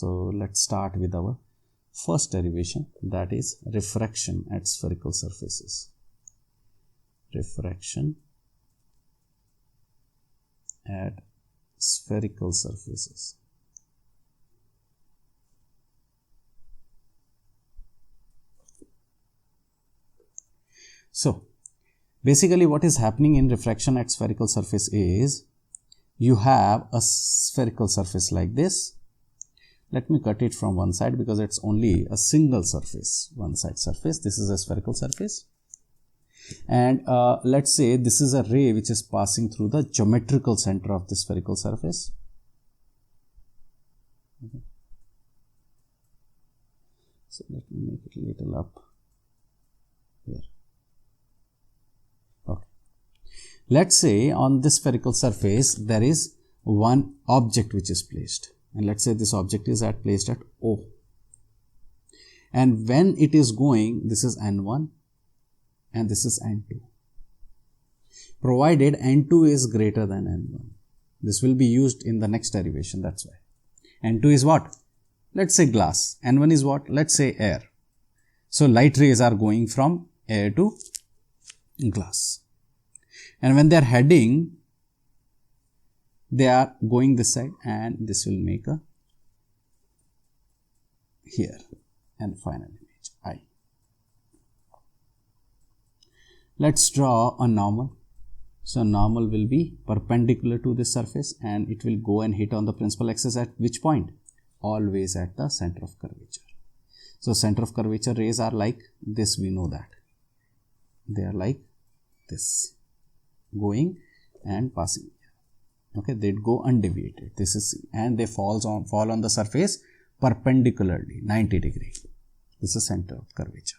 So let's start with our first derivation, that is refraction at spherical surfaces. Refraction at spherical surfaces. So basically what is happening in refraction at spherical surface is, you have a spherical surface like this. Let me cut it from one side because it's only a single surface, one side surface. This is a spherical surface. And let's say this is a ray which is passing through the geometrical center of the spherical surface. Okay. So let me make it a little up here. Okay. Let's say on this spherical surface there is one object which is placed. And let's say this object is placed at O. And when it is going, this is N1 and this is N2. Provided N2 is greater than N1. This will be used in the next derivation, that's why. N2 is what? Let's say glass. N1 is what? Let's say air. So light rays are going from air to glass. And when they are heading, they are going this side and this will make a here and final image I. Let's draw a normal. So normal will be perpendicular to this surface and it will go and hit on the principal axis at which point? Always at the center of curvature. So center of curvature rays are like this, we know that. They are like this, going and passing. Okay, they go undeviated. This is, and they fall on the surface perpendicularly 90 degrees. This is center of curvature.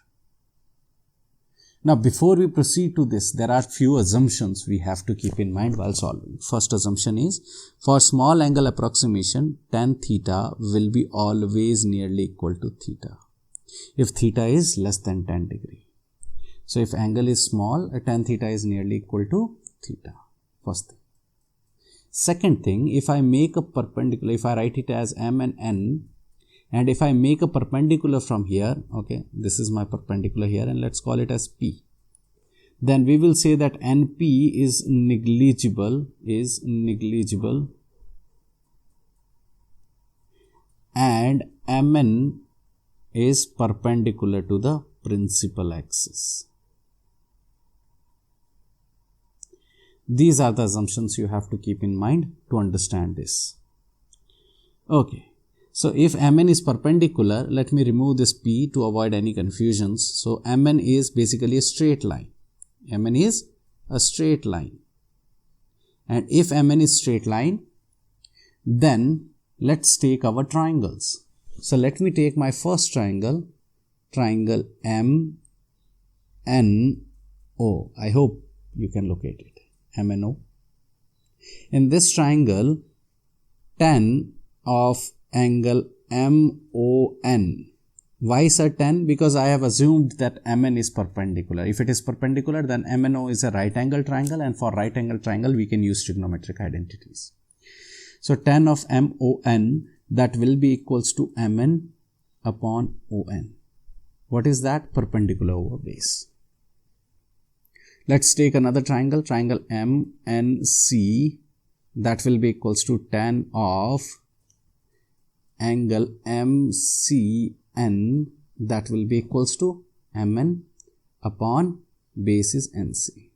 Now before we proceed to this, there are few assumptions we have to keep in mind while solving. First assumption is, for small angle approximation, tan theta will be always nearly equal to theta if theta is less than 10 degrees. So if angle is small, tan theta is nearly equal to theta. First thing. Second thing, if I make a perpendicular, if I write it as M and N, and if I make a perpendicular from here, okay, this is my perpendicular here and let's call it as P. Then we will say that NP is negligible, and Mn is perpendicular to the principal axis. These are the assumptions you have to keep in mind to understand this. Okay. So if Mn is perpendicular, let me remove this P to avoid any confusions. So Mn is basically a straight line. Mn is a straight line. And if Mn is straight line, then let's take our triangles. So let me take my first triangle, triangle MNO. I hope you can locate it. MNO. In this triangle, tan of angle MON. Why sir tan? Because I have assumed that MN is perpendicular. If it is perpendicular, then MNO is a right angle triangle, and for right angle triangle we can use trigonometric identities. So tan of MON, that will be equals to MN upon ON. What is that? Perpendicular over base. Let's take another triangle, triangle MNC, that will be equals to tan of angle MCN, that will be equals to MN upon base is NC.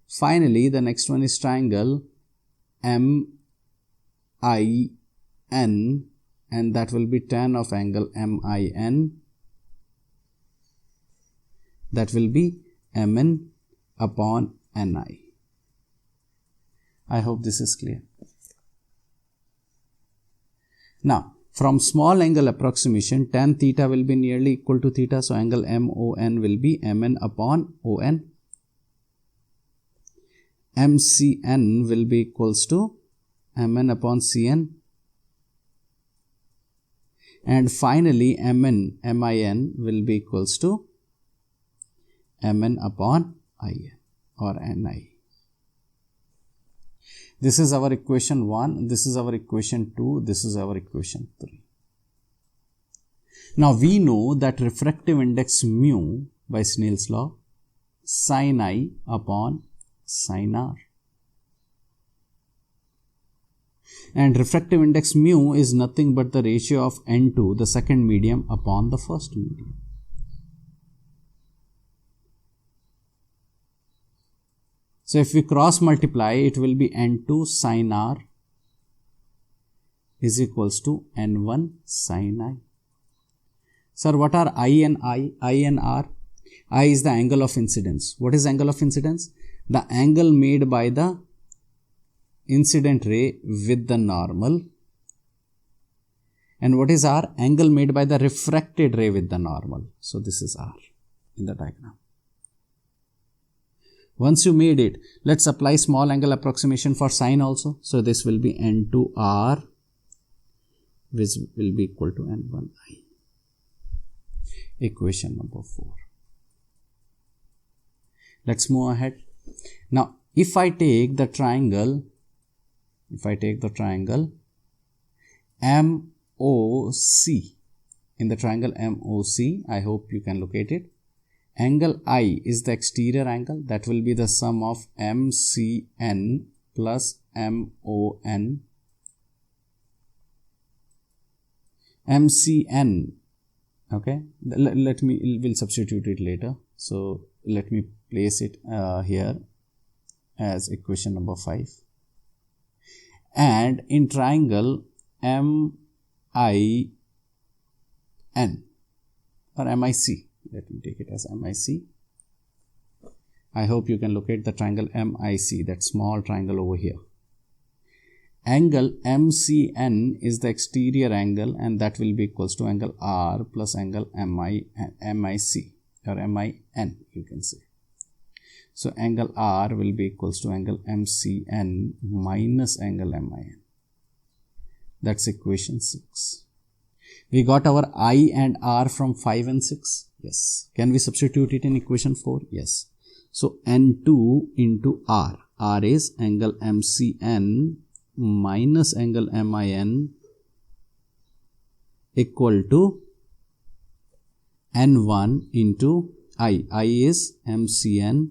Finally, the next one is triangle MIN, and that will be tan of angle MIN, that will be Mn upon Ni. I hope this is clear. Now, from small angle approximation, tan theta will be nearly equal to theta, so angle MON will be Mn upon ON. MCN will be equals to Mn upon Cn. And finally, Min will be equals to Mn upon In or Ni. This is our equation 1, this is our equation 2, this is our equation 3. Now we know that refractive index mu by Snell's law, sin I upon sin R. And refractive index mu is nothing but the ratio of N2, the second medium, upon the first medium. So if we cross multiply, it will be N2 sin R is equals to N1 sin I. Sir, what are I and I? I and R? I is the angle of incidence. What is angle of incidence? The angle made by the incident ray with the normal. And what is R? Angle made by the refracted ray with the normal. So this is R in the diagram. Once you made it, let's apply small angle approximation for sine also. So this will be N2R, which will be equal to N1I. Equation number 4. Let's move ahead. Now, if I take the triangle MOC, in the triangle MOC, I hope you can locate it. Angle I is the exterior angle, that will be the sum of MCN plus MON. MCN, okay, we'll substitute it later. So let me place it here as equation number 5. And in triangle MIN or MIC, let me take it as MIC. I hope you can locate the triangle MIC, that small triangle over here. Angle MCN is the exterior angle, and that will be equals to angle R plus angle MIC or MIN, you can say. So angle R will be equals to angle MCN minus angle MIN. That's equation 6. We got our I and R from 5 and 6. Yes. Can we substitute it in equation 4? Yes. So N2 into R. R is angle MCN minus angle MIN equal to N1 into I. I is MCN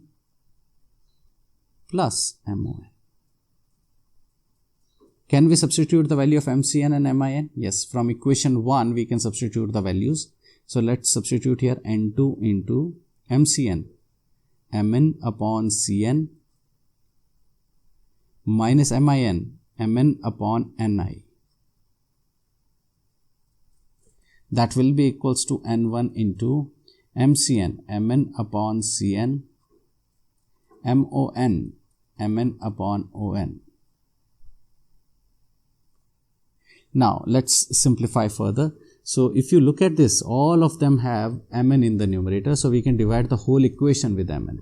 plus MON. Can we substitute the value of MCN and MIN? Yes. From equation 1, we can substitute the values. So let's substitute here N2 into MCN, Mn upon Cn minus MIN, Mn upon Ni. That will be equals to N1 into MCN, Mn upon Cn, MON, Mn upon On. Now let's simplify further. So if you look at this, all of them have Mn in the numerator, so we can divide the whole equation with Mn.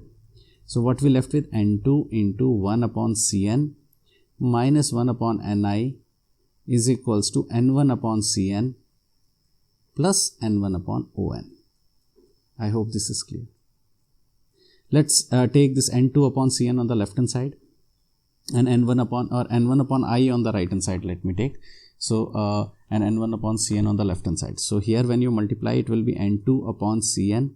So what we left with? N2 into 1 upon Cn minus 1 upon Ni is equals to N1 upon Cn plus N1 upon On. I hope this is clear. Let's take this N2 upon Cn on the left hand side and N1 upon I on the right hand side. Let me take. So and N1 upon Cn on the left hand side. So here when you multiply, it will be N2 upon Cn,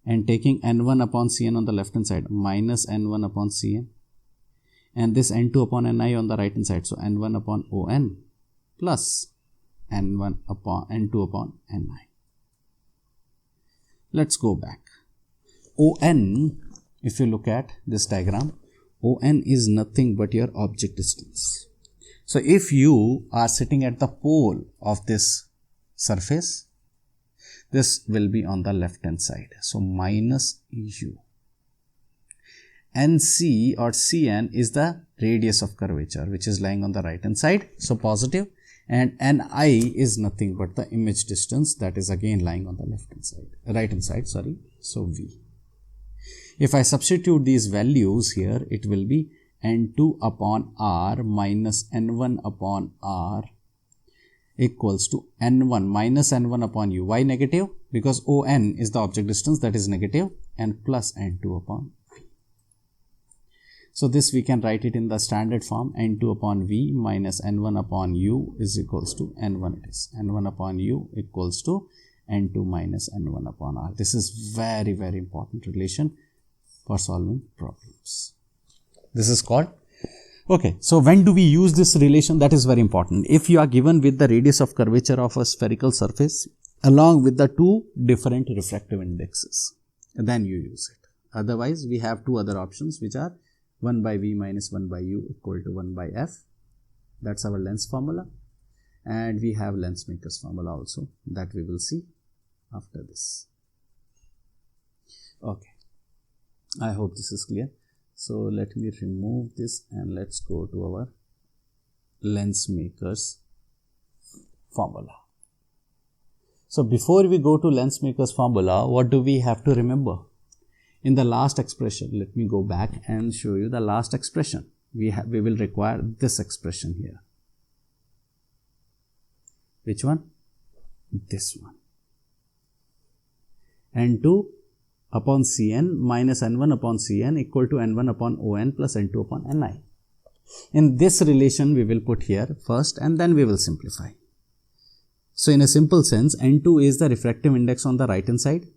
and taking N1 upon Cn on the left hand side minus N1 upon Cn, and this N2 upon Ni on the right hand side. So N1 upon On plus N2 upon Ni. Let's go back. On, if you look at this diagram, On is nothing but your object distance. So if you are sitting at the pole of this surface, this will be on the left hand side. So minus u. NC or Cn is the radius of curvature, which is lying on the right hand side. So positive. And Ni is nothing but the image distance, that is again lying on the right hand side. So V. If I substitute these values here, it will be N2 upon R minus N1 upon R equals to N1 minus N1 upon U. Why negative? Because On is the object distance, that is negative, and plus N2 upon V. So this we can write it in the standard form, n2 upon v minus n1 upon u is equals to n1 it is. n1 upon u equals to n2 minus n1 upon r. This is very, very important relation for solving problems. This is called. Okay, so when do we use this relation? That is very important. If you are given with the radius of curvature of a spherical surface along with the two different refractive indexes, then you use it. Otherwise, we have two other options which are 1 by v minus 1 by u equal to 1 by f. That's our lens formula. And we have lens maker's formula also that we will see after this. Okay, I hope this is clear. So let me remove this and let's go to our lens maker's formula. So before we go to lens maker's formula, what do we have to remember? In the last expression, let me go back and show you the last expression. We will require this expression here. Which one? This one. N2 upon Cn minus N1 upon Cn equal to N1 upon On plus N2 upon Ni. In this relation, we will put here first and then we will simplify. So in a simple sense, N2 is the refractive index on the right hand side.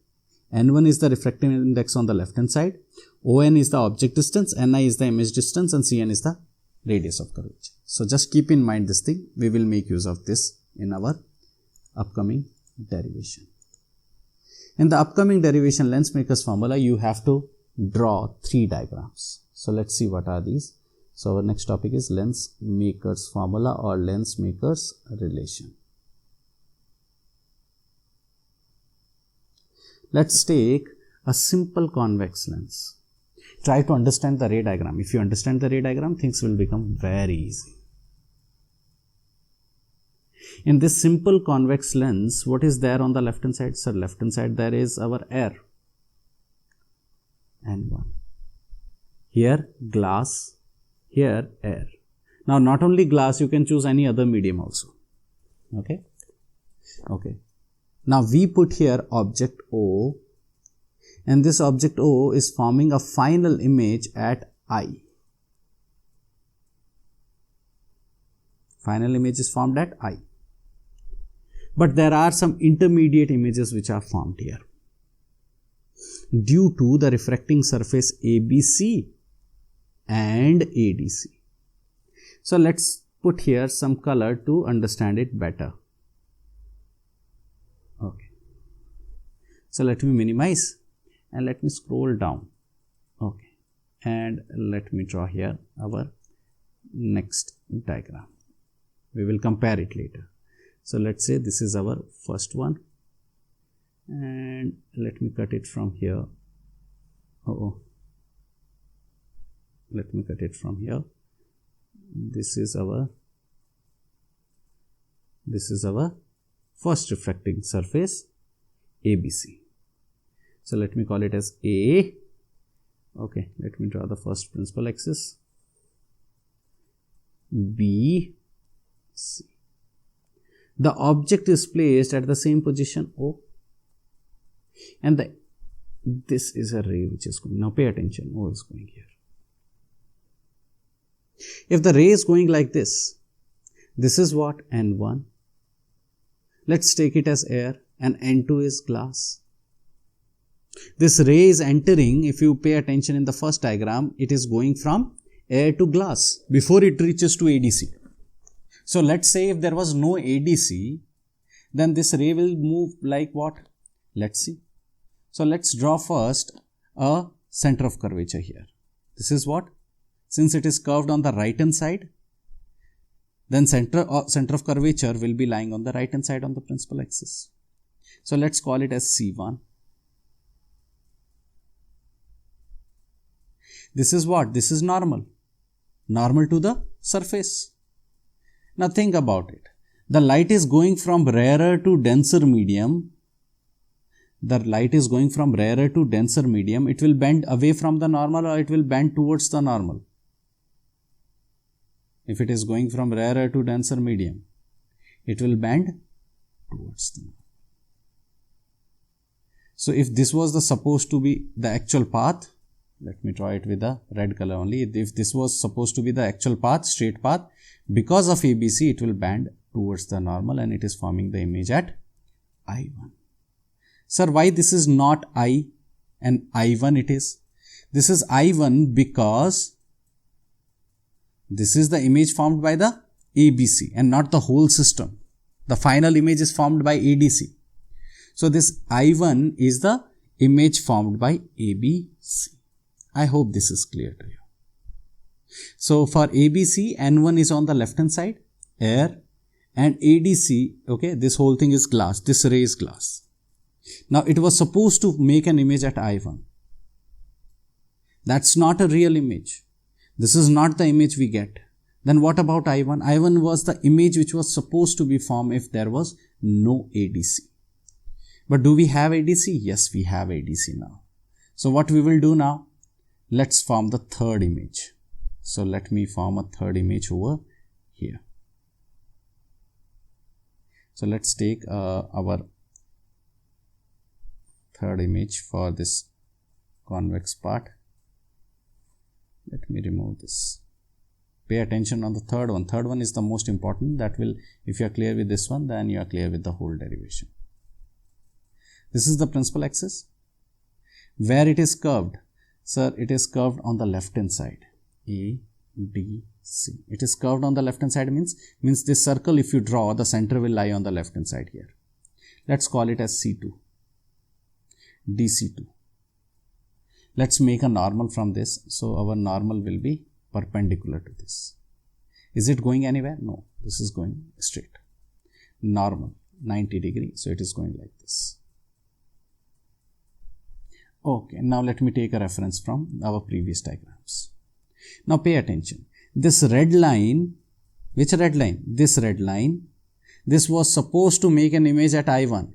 N1 is the refractive index on the left hand side. On is the object distance, Ni is the image distance, and Cn is the radius of curvature. So just keep in mind this thing. We will make use of this in our upcoming derivation. In the upcoming derivation lens maker's formula, you have to draw 3 diagrams. So let's see what are these. So our next topic is lens maker's formula or lens maker's relation. Let's take a simple convex lens. Try to understand the ray diagram. If you understand the ray diagram, things will become very easy. In this simple convex lens, what is there on the left hand side? So left hand side there is our air. N1. Here glass, here air. Now not only glass, you can choose any other medium also. Okay. Okay. Now we put here object O, and this object O is forming a final image at I. Final image is formed at I. But there are some intermediate images which are formed here due to the refracting surface ABC and ADC. So let's put here some color to understand it better. Okay. So let me minimize and let me scroll down. Okay. And let me draw here our next diagram. We will compare it later. So let's say this is our first one. And let me cut it from here. Let me cut it from here. This is our first refracting surface ABC. So let me call it as A. Okay, let me draw the first principal axis. B, C. The object is placed at the same position O, and this is a ray which is going. Now pay attention, O is going here. If the ray is going like this is what? N1. Let's take it as air, and N2 is glass. This ray is entering, if you pay attention in the first diagram, it is going from air to glass before it reaches to ADC. So let's say if there was no ADC, then this ray will move like what? Let's see. So let's draw first a center of curvature here. This is what? Since it is curved on the right hand side, then center of curvature will be lying on the right hand side on the principal axis. So let's call it as C1. This is what? This is normal. Normal to the surface. Now think about it. The light is going from rarer to denser medium. The light is going from rarer to denser medium. It will bend away from the normal or it will bend towards the normal. If it is going from rarer to denser medium, it will bend towards the normal. So if this was supposed to be the actual path, let me draw it with the red color only. If this was supposed to be the actual path, straight path, because of ABC, it will bend towards the normal and it is forming the image at I1. Sir, why this is not I and I1 it is? This is I1 because this is the image formed by the ABC and not the whole system. The final image is formed by ADC. So this I1 is the image formed by ABC. I hope this is clear to you. So for ABC, N1 is on the left hand side, air, and ADC, okay, this whole thing is glass, this ray is glass. Now it was supposed to make an image at I1. That's not a real image. This is not the image we get. Then what about I1? I1 was the image which was supposed to be formed if there was no ADC. But do we have ADC? Yes, we have ADC now. So what we will do now? Let's form the third image. So let me form a third image over here. So let's take our third image for this convex part. Let me remove this. Pay attention on the third one. Third one is the most important. That will, if you are clear with this one, then you are clear with the whole derivation. This is the principal axis. Where it is curved? Sir, it is curved on the left hand side. A, D, C. It is curved on the left hand side means this circle, if you draw, the center will lie on the left hand side here. Let's call it as C2. DC2. Let's make a normal from this. So our normal will be perpendicular to this. Is it going anywhere? No. This is going straight. Normal 90 degree. So it is going like this. Okay, now let me take a reference from our previous diagrams. Now pay attention. This red line, which red line? This red line, this was supposed to make an image at I1.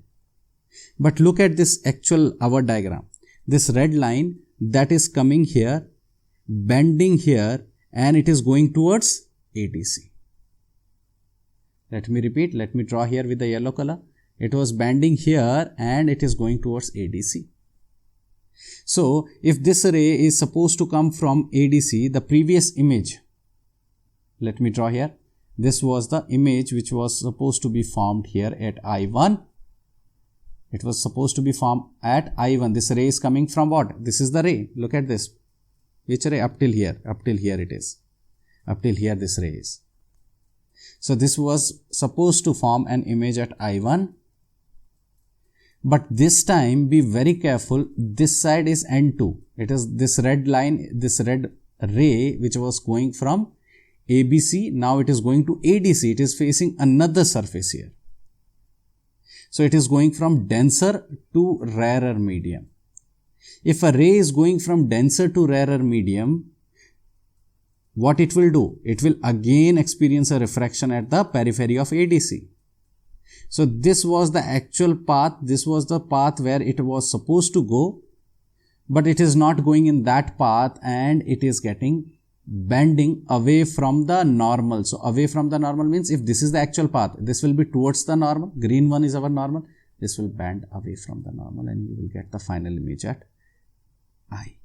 But look at this actual, our diagram. This red line that is coming here, bending here, and it is going towards ADC. Let me repeat, let me draw here with the yellow color. It was bending here and it is going towards ADC. So, if this ray is supposed to come from ADC, the previous image, let me draw here, this was the image which was supposed to be formed here at I1. It was supposed to be formed at I1. This ray is coming from what? This is the ray. Look at this. Which ray? Up till here. Up till here it is. Up till here this ray is. So, this was supposed to form an image at I1. But this time, be very careful, this side is N2. It is this red line, this red ray which was going from ABC, now it is going to ADC. It is facing another surface here. So, it is going from denser to rarer medium. If a ray is going from denser to rarer medium, what it will do? It will again experience a refraction at the periphery of ADC. So, this was the actual path, this was the path where it was supposed to go, but it is not going in that path and it is getting bending away from the normal. So, away from the normal means if this is the actual path, this will be towards the normal, green one is our normal, this will bend away from the normal and you will get the final image at I.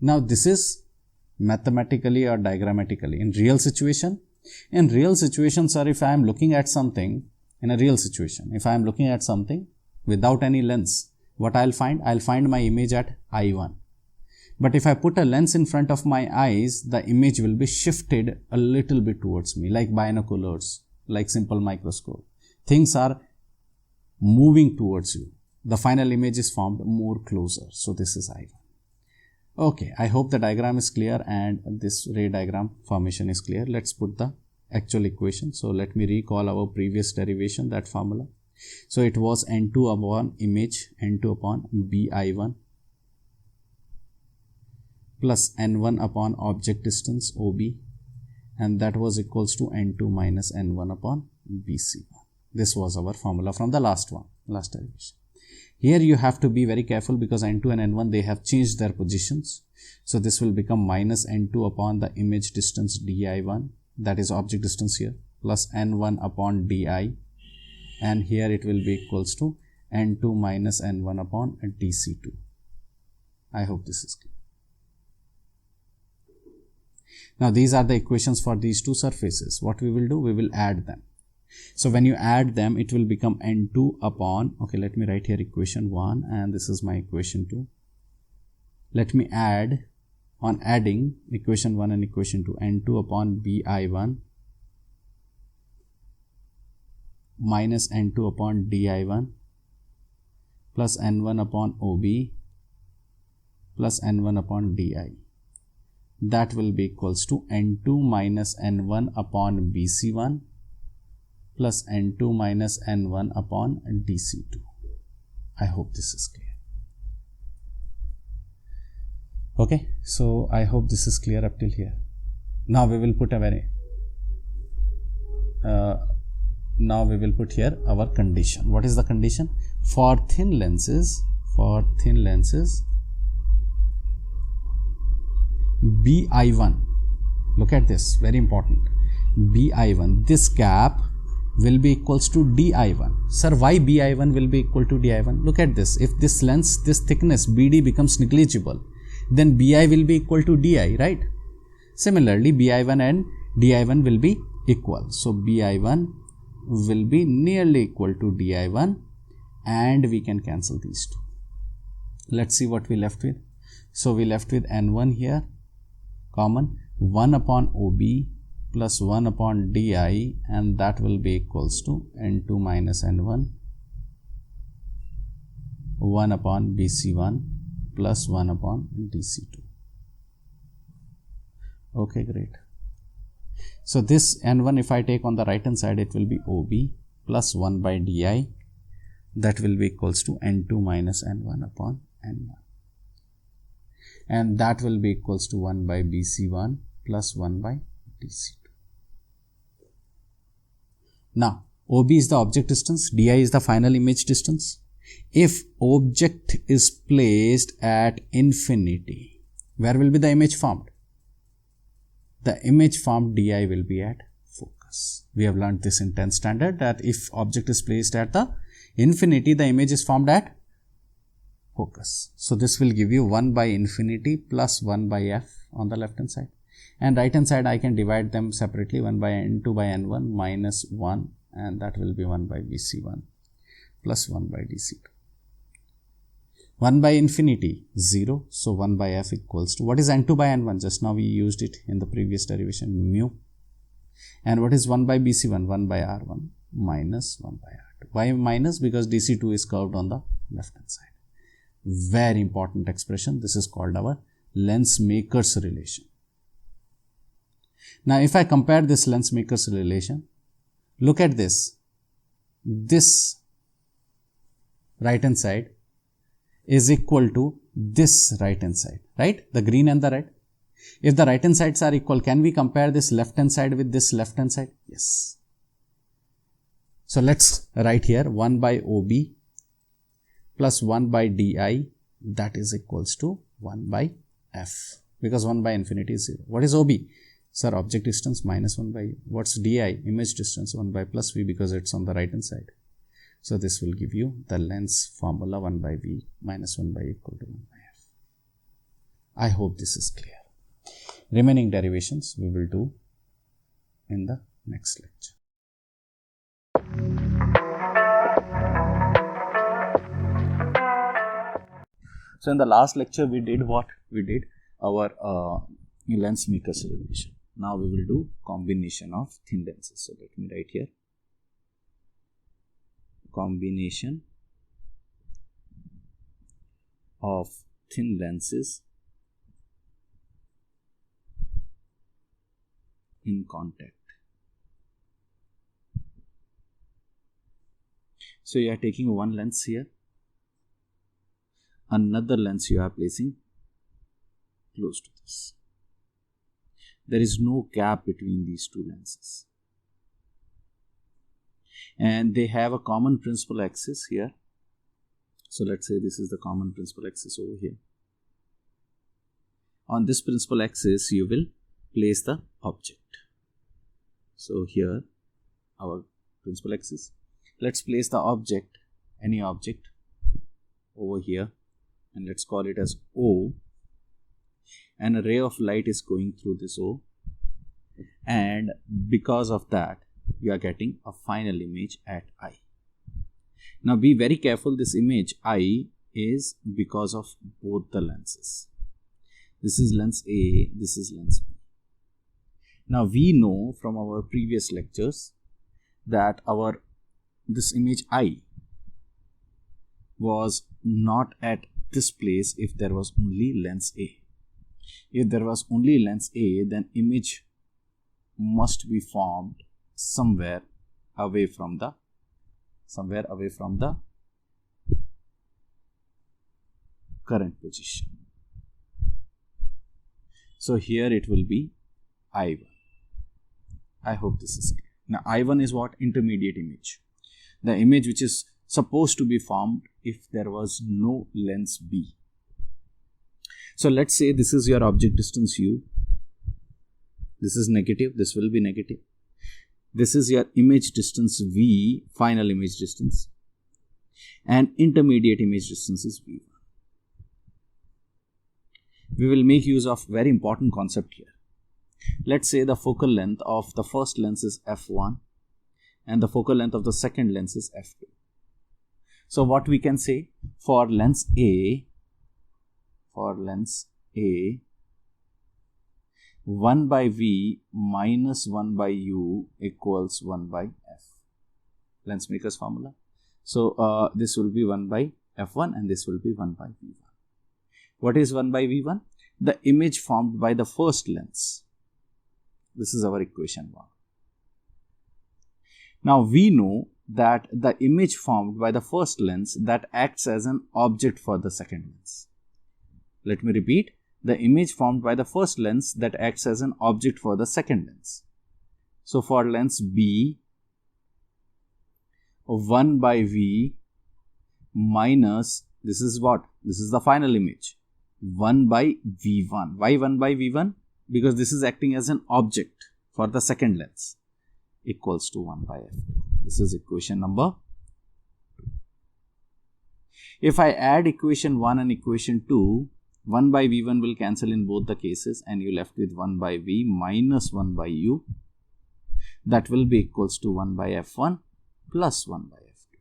Now, this is mathematically or diagrammatically. In real situation, sir, if I am looking at something, in a real situation, if I am looking at something without any lens, what I'll find? I'll find my image at I1. But if I put a lens in front of my eyes, the image will be shifted a little bit towards me, like binoculars, like simple microscope. Things are moving towards you. The final image is formed more closer. So this is I1. Okay, I hope the diagram is clear and this ray diagram formation is clear. Let's put the actual equation. So let me recall our previous derivation, that formula. So it was N2 upon image, N2 upon BI1 plus N1 upon object distance OB, and that was equals to N2 minus N1 upon BC1. This was our formula from the last derivation. Here you have to be very careful because N2 and N1, they have changed their positions. So this will become minus N2 upon the image distance DI1, that is object distance here, plus N1 upon DI, and here it will be equals to N2 minus N1 upon DC2. I hope this is clear. Now these are the equations for these two surfaces. What we will do, we will add them. So when you add them, it will become N2 upon, okay, let me write here equation 1 and this is my equation 2. Let me add, on adding equation 1 and equation 2, N2 upon Bi1 minus N2 upon Di1 plus N1 upon OB plus N1 upon Di. That will be equals to N2 minus N1 upon BC1 plus N2 minus N1 upon DC2. I hope this is clear. Okay, so I hope this is clear up till here. Now we will put here our condition. What is the condition? For thin lenses, Bi1, look at this, very important. Bi1, this gap will be equals to Di1. Sir, why Bi1 will be equal to Di1? Look at this. If this lens, this thickness BD becomes negligible, then Bi will be equal to Di, right? Similarly, Bi1 and Di1 will be equal. So Bi1 will be nearly equal to Di1 and we can cancel these two. Let's see what we left with. So we left with N1 here, common, 1 upon OB plus 1 upon Di, and that will be equals to N2 minus N1, 1 upon BC1 plus 1 upon DC2. Okay, great. So this N1, if I take on the right hand side, it will be OB plus 1 by Di. That will be equals to N2 minus N1 upon N1. And that will be equals to 1 by BC1 plus 1 by DC2. Now, OB is the object distance, Di is the final image distance. If object is placed at infinity, where will be the image formed? The image formed Di will be at focus. We have learned this in 10th standard that if object is placed at the infinity, the image is formed at focus. So this will give you 1 by infinity plus 1 by f on the left hand side. And right hand side I can divide them separately, 1 by N2 by N1 minus 1, and that will be 1 by BC1 plus 1 by DC2. 1 by infinity 0, so 1 by f equals to, what is N2 by N1? Just now we used it in the previous derivation, mu. And what is 1 by BC1? 1 by R1 minus 1 by R2. Why minus? Because DC2 is curved on the left hand side. Very important expression. This is called our lens maker's relation. Now if I compare this lens maker's relation, look at this. This right hand side is equal to this right hand side, right? The green and the red. If the right hand sides are equal, can we compare this left hand side with this left hand side? Yes. So let's write here 1 by OB plus 1 by Di, that is equals to 1 by f, because 1 by infinity is 0. What is OB? Sir, object distance minus 1 by, what's Di? Image distance 1 by plus V, because it's on the right hand side. So this will give you the lens formula 1 by V minus 1 by equal to 1 by f. I hope this is clear. Remaining derivations we will do in the next lecture. So in the last lecture we did what? We did our lens maker's relation. Now we will do combination of thin lenses. So let me write here combination of thin lenses in contact. So you are taking one lens here, another lens you are placing close to this. There is no gap between these two lenses. And they have a common principal axis here. So let's say this is the common principal axis over here. On this principal axis, you will place the object. So here, our principal axis. Let's place the object, any object, over here. And let's call it as O. And a ray of light is going through this O. and because of that you are getting a final image at I. Now be very careful, this image I is because of both the lenses. This is lens A, this is lens B. Now we know from our previous lectures that this image I was not at this place if there was only lens A. If there was only lens A, then image must be formed somewhere away from the current position. So here it will be I1. I hope this is clear. Now I1 is what? Intermediate image. The image which is supposed to be formed if there was no lens B. So let's say this is your object distance U. This is negative, this will be negative. This is your image distance V, final image distance, and intermediate image distance is V1. We will make use of very important concept here. Let's say the focal length of the first lens is f1 and the focal length of the second lens is f2. So what we can say for lens A, 1 by V minus 1 by U equals 1 by F. Lens maker's formula. So this will be 1 by F1 and this will be 1 by V1. What is 1 by V1? The image formed by the first lens. This is our equation 1. Now we know that the image formed by the first lens that acts as an object for the second lens. Let me repeat. The image formed by the first lens that acts as an object for the second lens. So for lens B, 1 by V minus, this is what? This is the final image, 1 by V1. Why 1 by V1? Because this is acting as an object for the second lens, equals to 1 by F. This is equation number 2. If I add equation 1 and equation 2, 1 by V1 will cancel in both the cases and you left with 1 by V minus 1 by U. That will be equals to 1 by F1 plus 1 by F2.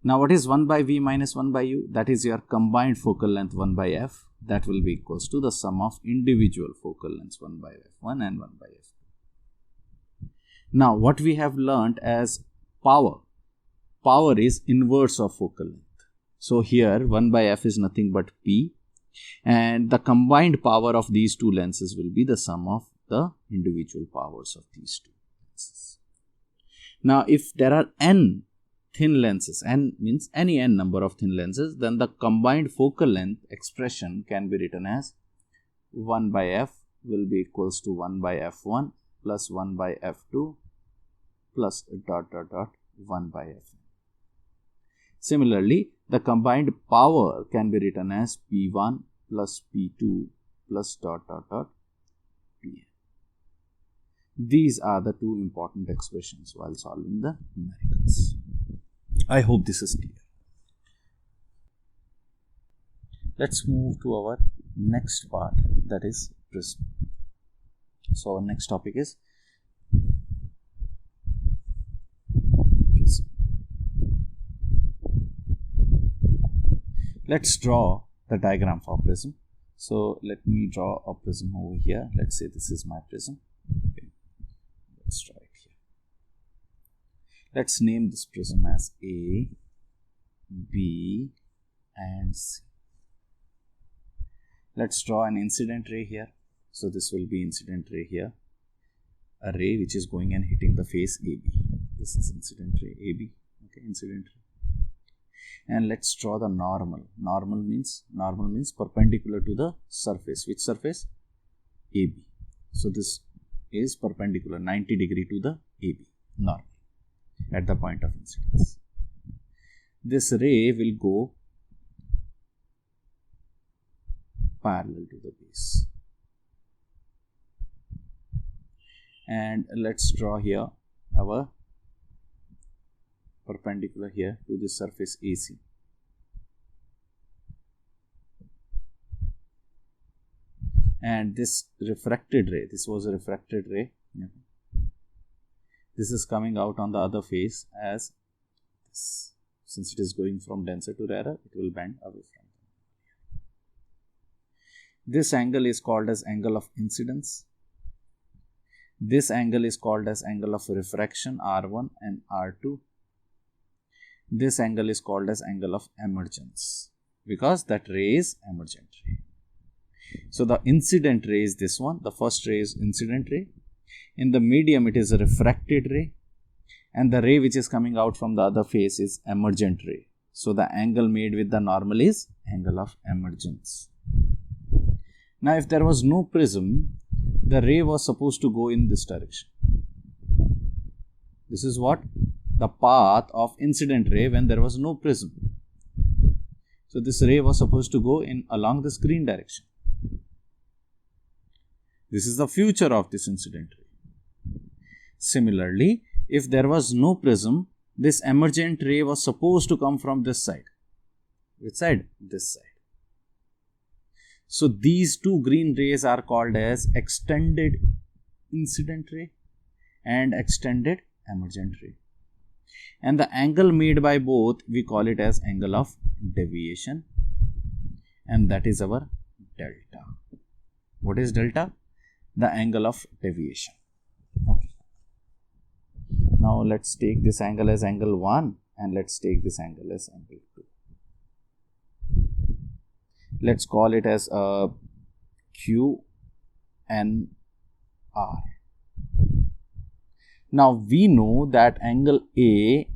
Now what is 1 by V minus 1 by U? That is your combined focal length 1 by F. That will be equals to the sum of individual focal lengths 1 by F1 and 1 by F2. Now what we have learnt as power. Power is inverse of focal length. So here 1 by F is nothing but P, and the combined power of these two lenses will be the sum of the individual powers of these two lenses. Now if there are n thin lenses, n means any n number of thin lenses, then the combined focal length expression can be written as 1 by F will be equals to 1 by F1 plus 1 by F2 plus ... 1 by Fn. Similarly, the combined power can be written as P1 plus P2 plus ... Pn. These are the two important expressions while solving the numericals. I hope this is clear. Let's move to our next part, that is prism. So our next topic is prism. Let's draw the diagram for prism. So let me draw a prism over here. Let's say this is my prism. Okay. Let's draw it here. Let's name this prism as A, B, and C. Let's draw an incident ray here. So this will be incident ray here. A ray which is going and hitting the face AB. This is incident ray AB. Okay, incident ray. And let's draw the normal. Normal means perpendicular to the surface. Which surface? AB. So this is perpendicular 90 degree to the AB, normal, at the point of incidence. This ray will go parallel to the base. And let's draw here our perpendicular here to the surface AC. and this refracted ray, this was a refracted ray. This is coming out on the other face as this. Since it is going from denser to rarer, it will bend away from them. This angle is called as angle of incidence. This angle is called as angle of refraction, R1 and R2. This angle is called as angle of emergence, because that ray is emergent ray. So the incident ray is this one. The first ray is incident ray. In the medium, it is a refracted ray. And the ray which is coming out from the other face is emergent ray. So the angle made with the normal is angle of emergence. Now if there was no prism, the ray was supposed to go in this direction. This is what? The path of incident ray when there was no prism. So this ray was supposed to go in along this green direction. This is the future of this incident ray. Similarly, if there was no prism, this emergent ray was supposed to come from this side. Which side? This side. So these two green rays are called as extended incident ray and extended emergent ray. And the angle made by both, we call it as angle of deviation, and that is our delta. What is delta? The angle of deviation. Okay. Now let's take this angle as angle 1 and let's take this angle as angle 2. Let's call it as Q and R. Now we know that angle A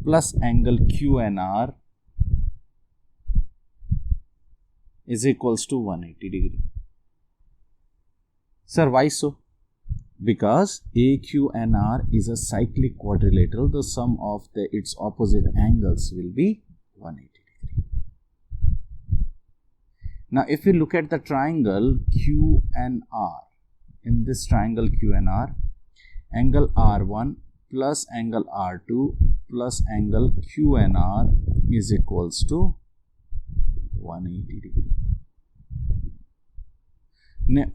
plus angle Q and R is equals to 180 degree. Sir, why so? Because AQ and R is a cyclic quadrilateral. The sum of its opposite angles will be 180 degree. Now, if we look at the triangle Q and R, in this triangle Q and R, angle R1 plus angle R2 plus angle Q and R is equals to 180 degree.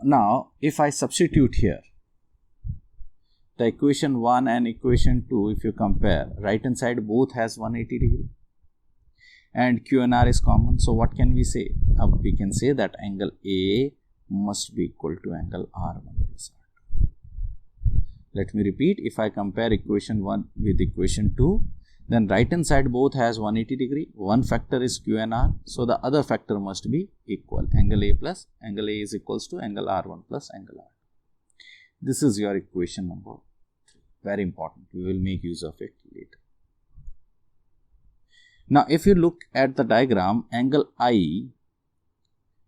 Now, if I substitute here, the equation 1 and equation 2, if you compare, right hand side both has 180 degree and Q and R is common. So, what can we say? We can say that angle A must be equal to angle R1 plus R2. Let me repeat, if I compare equation 1 with equation 2, then right hand side both has 180 degree. One factor is Q and R, so the other factor must be equal. Angle A is equals to angle R1 plus angle R2. This is your equation number 3. Very important. We will make use of it later. Now, if you look at the diagram, angle I,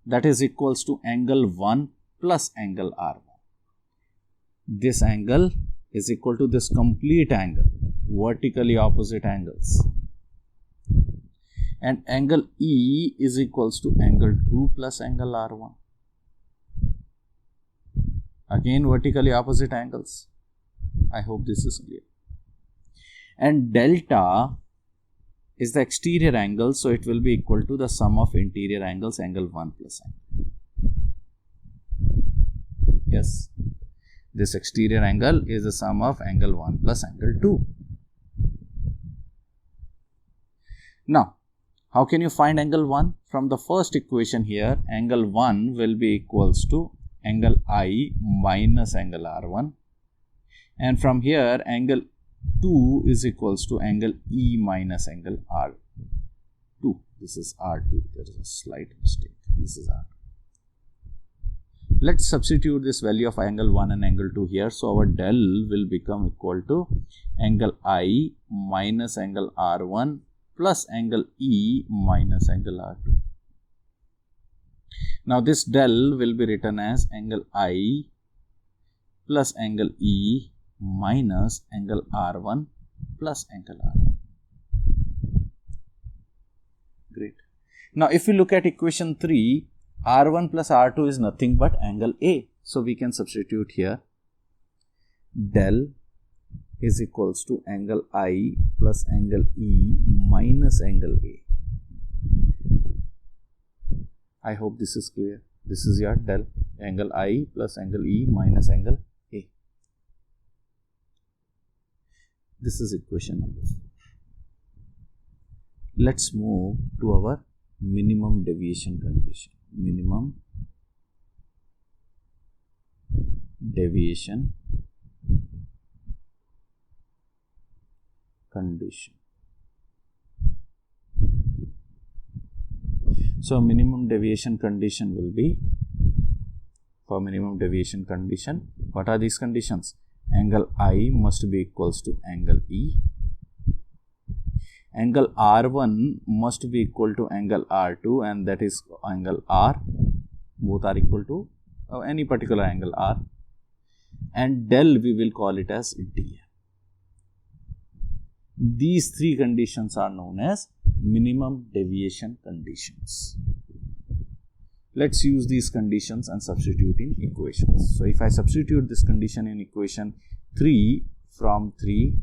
that is equals to angle 1 plus angle R1. This angle is equal to this complete angle, vertically opposite angles. And angle E is equals to angle 2 plus angle R1. Again, vertically opposite angles. I hope this is clear. And delta is the exterior angle, so it will be equal to the sum of interior angles, angle 1 plus angle. Yes, this exterior angle is the sum of angle 1 plus angle 2. Now, how can you find angle 1? From the first equation here, angle 1 will be equals to angle I minus angle R1, and from here angle 2 is equals to angle E minus angle R2. This is R2. There is a slight mistake. This is R2. Let's substitute this value of angle 1 and angle 2 here. So our del will become equal to angle I minus angle R1 plus angle E minus angle R2. Now this del will be written as angle I plus angle E minus angle R1 plus angle R2. Great. Now if we look at equation 3, R1 plus R2 is nothing but angle A. So we can substitute here del is equals to angle I plus angle E minus angle A. I hope this is clear. This is your del, angle I plus angle E minus angle A. This is equation number 4. Let's move to our minimum deviation condition. Minimum deviation condition. So minimum deviation condition will be, for minimum deviation condition, what are these conditions? Angle I must be equals to angle E. Angle R1 must be equal to angle R2, and that is angle R. Both are equal to any particular angle R. And del we will call it as dm. These three conditions are known as minimum deviation conditions. Let's use these conditions and substitute in equations. So if I substitute this condition in equation 3, from 3,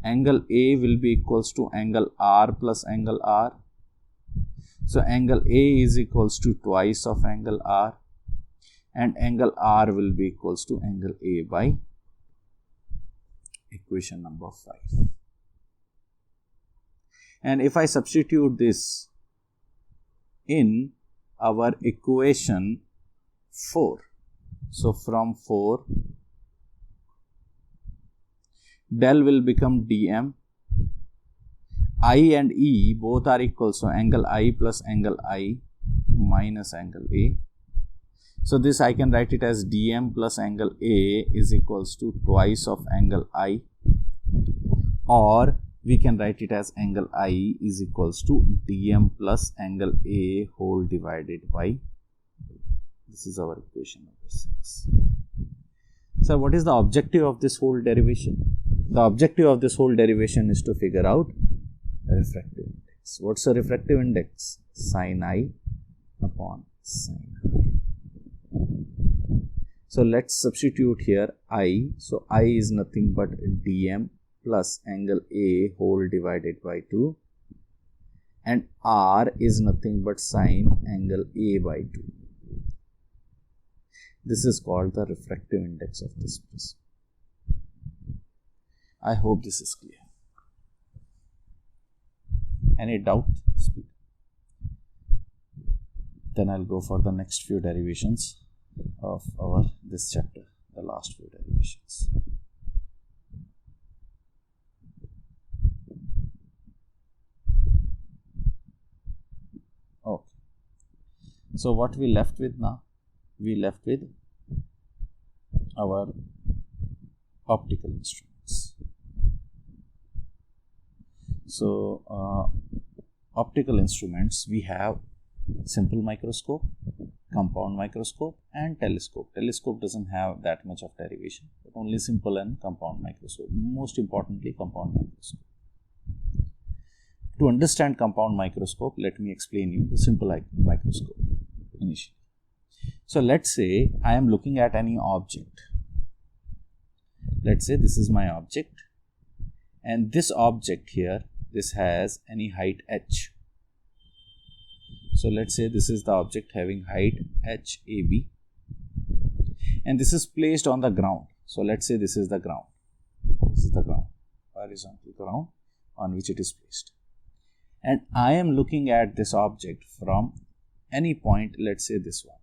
angle A will be equals to angle R plus angle R. So angle A is equals to twice of angle R, and angle R will be equals to angle A by equation number 5. And if I substitute this in our equation 4, so from 4, del will become dm. I and E both are equal, so angle I plus angle I minus angle A. So this I can write it as dm plus angle A is equals to twice of angle I, or we can write it as angle I is equals to dm plus angle A whole divided by, this is our equation number 6. So what is the objective of this whole derivation? The objective of this whole derivation is to figure out refractive index. What's a refractive index? Sin I upon sin I. So let's substitute here I. So I is nothing but dm plus angle A whole divided by 2, and R is nothing but sine angle A by 2. This is called the refractive index of this prism. I hope this is clear. Any doubt? Speak. Then I'll go for the next few derivations of this chapter, the last few derivations. Okay. So what we left with now? We left with our optical instruments. So optical instruments, we have simple microscope, compound microscope, and telescope. Telescope doesn't have that much of derivation, but only simple and compound microscope. Most importantly, compound microscope. To understand compound microscope, let me explain you the simple microscope initially. So let's say I am looking at any object. Let's say this is my object, and this object here, this has any height h. So let's say this is the object having height h AB, and this is placed on the ground. So let's say this is the ground. This is the ground, horizontal ground on which it is placed. And I am looking at this object from any point, let's say this one.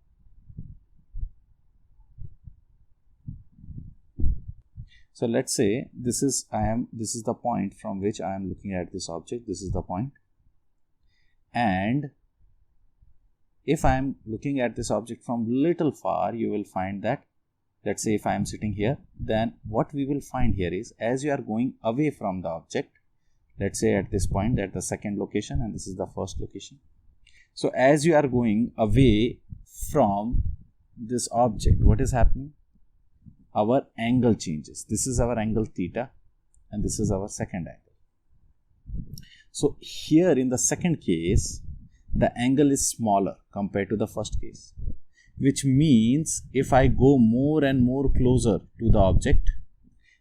So let's say this is the point from which I am looking at this object. This is the point. And if I am looking at this object from little far, you will find that, let's say if I am sitting here, then what we will find here is, as you are going away from the object, let's say at this point, at the second location, and this is the first location. So as you are going away from this object, what is happening? Our angle changes. This is our angle theta, and this is our second angle. So here in the second case, the angle is smaller compared to the first case, which means if I go more and more closer to the object,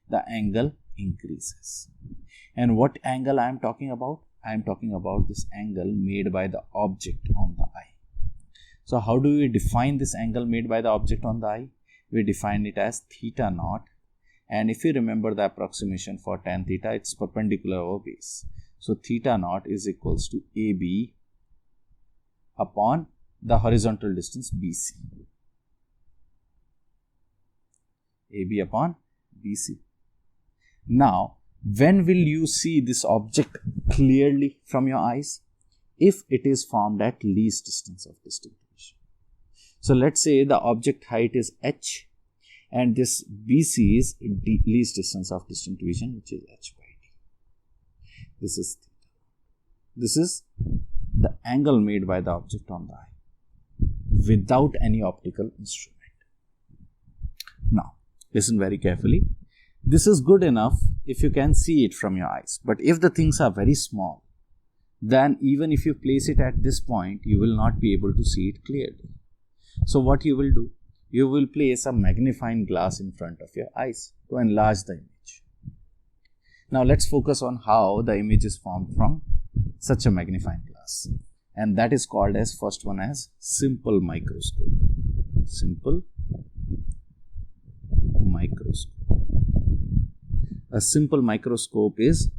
the angle increases. And what angle I am talking about? I am talking about this angle made by the object on the eye. So how do we define this angle made by the object on the eye? We define it as theta naught, and if you remember the approximation for tan theta, it's perpendicular over base. So theta naught is equals to AB upon the horizontal distance BC. AB upon BC. Now, when will you see this object clearly from your eyes? If it is formed at least distance of distinction. So let's say the object height is h and this BC is least distance of distant division, which is h by d. This is theta. This is the angle made by the object on the eye without any optical instrument. Now, listen very carefully. This is good enough if you can see it from your eyes. But if the things are very small, then even if you place it at this point, you will not be able to see it clearly. So what you will do? You will place a magnifying glass in front of your eyes to enlarge the image. Now let's focus on how the image is formed from such a magnifying glass. And that is called as, first one as simple microscope. Simple microscope. A simple microscope is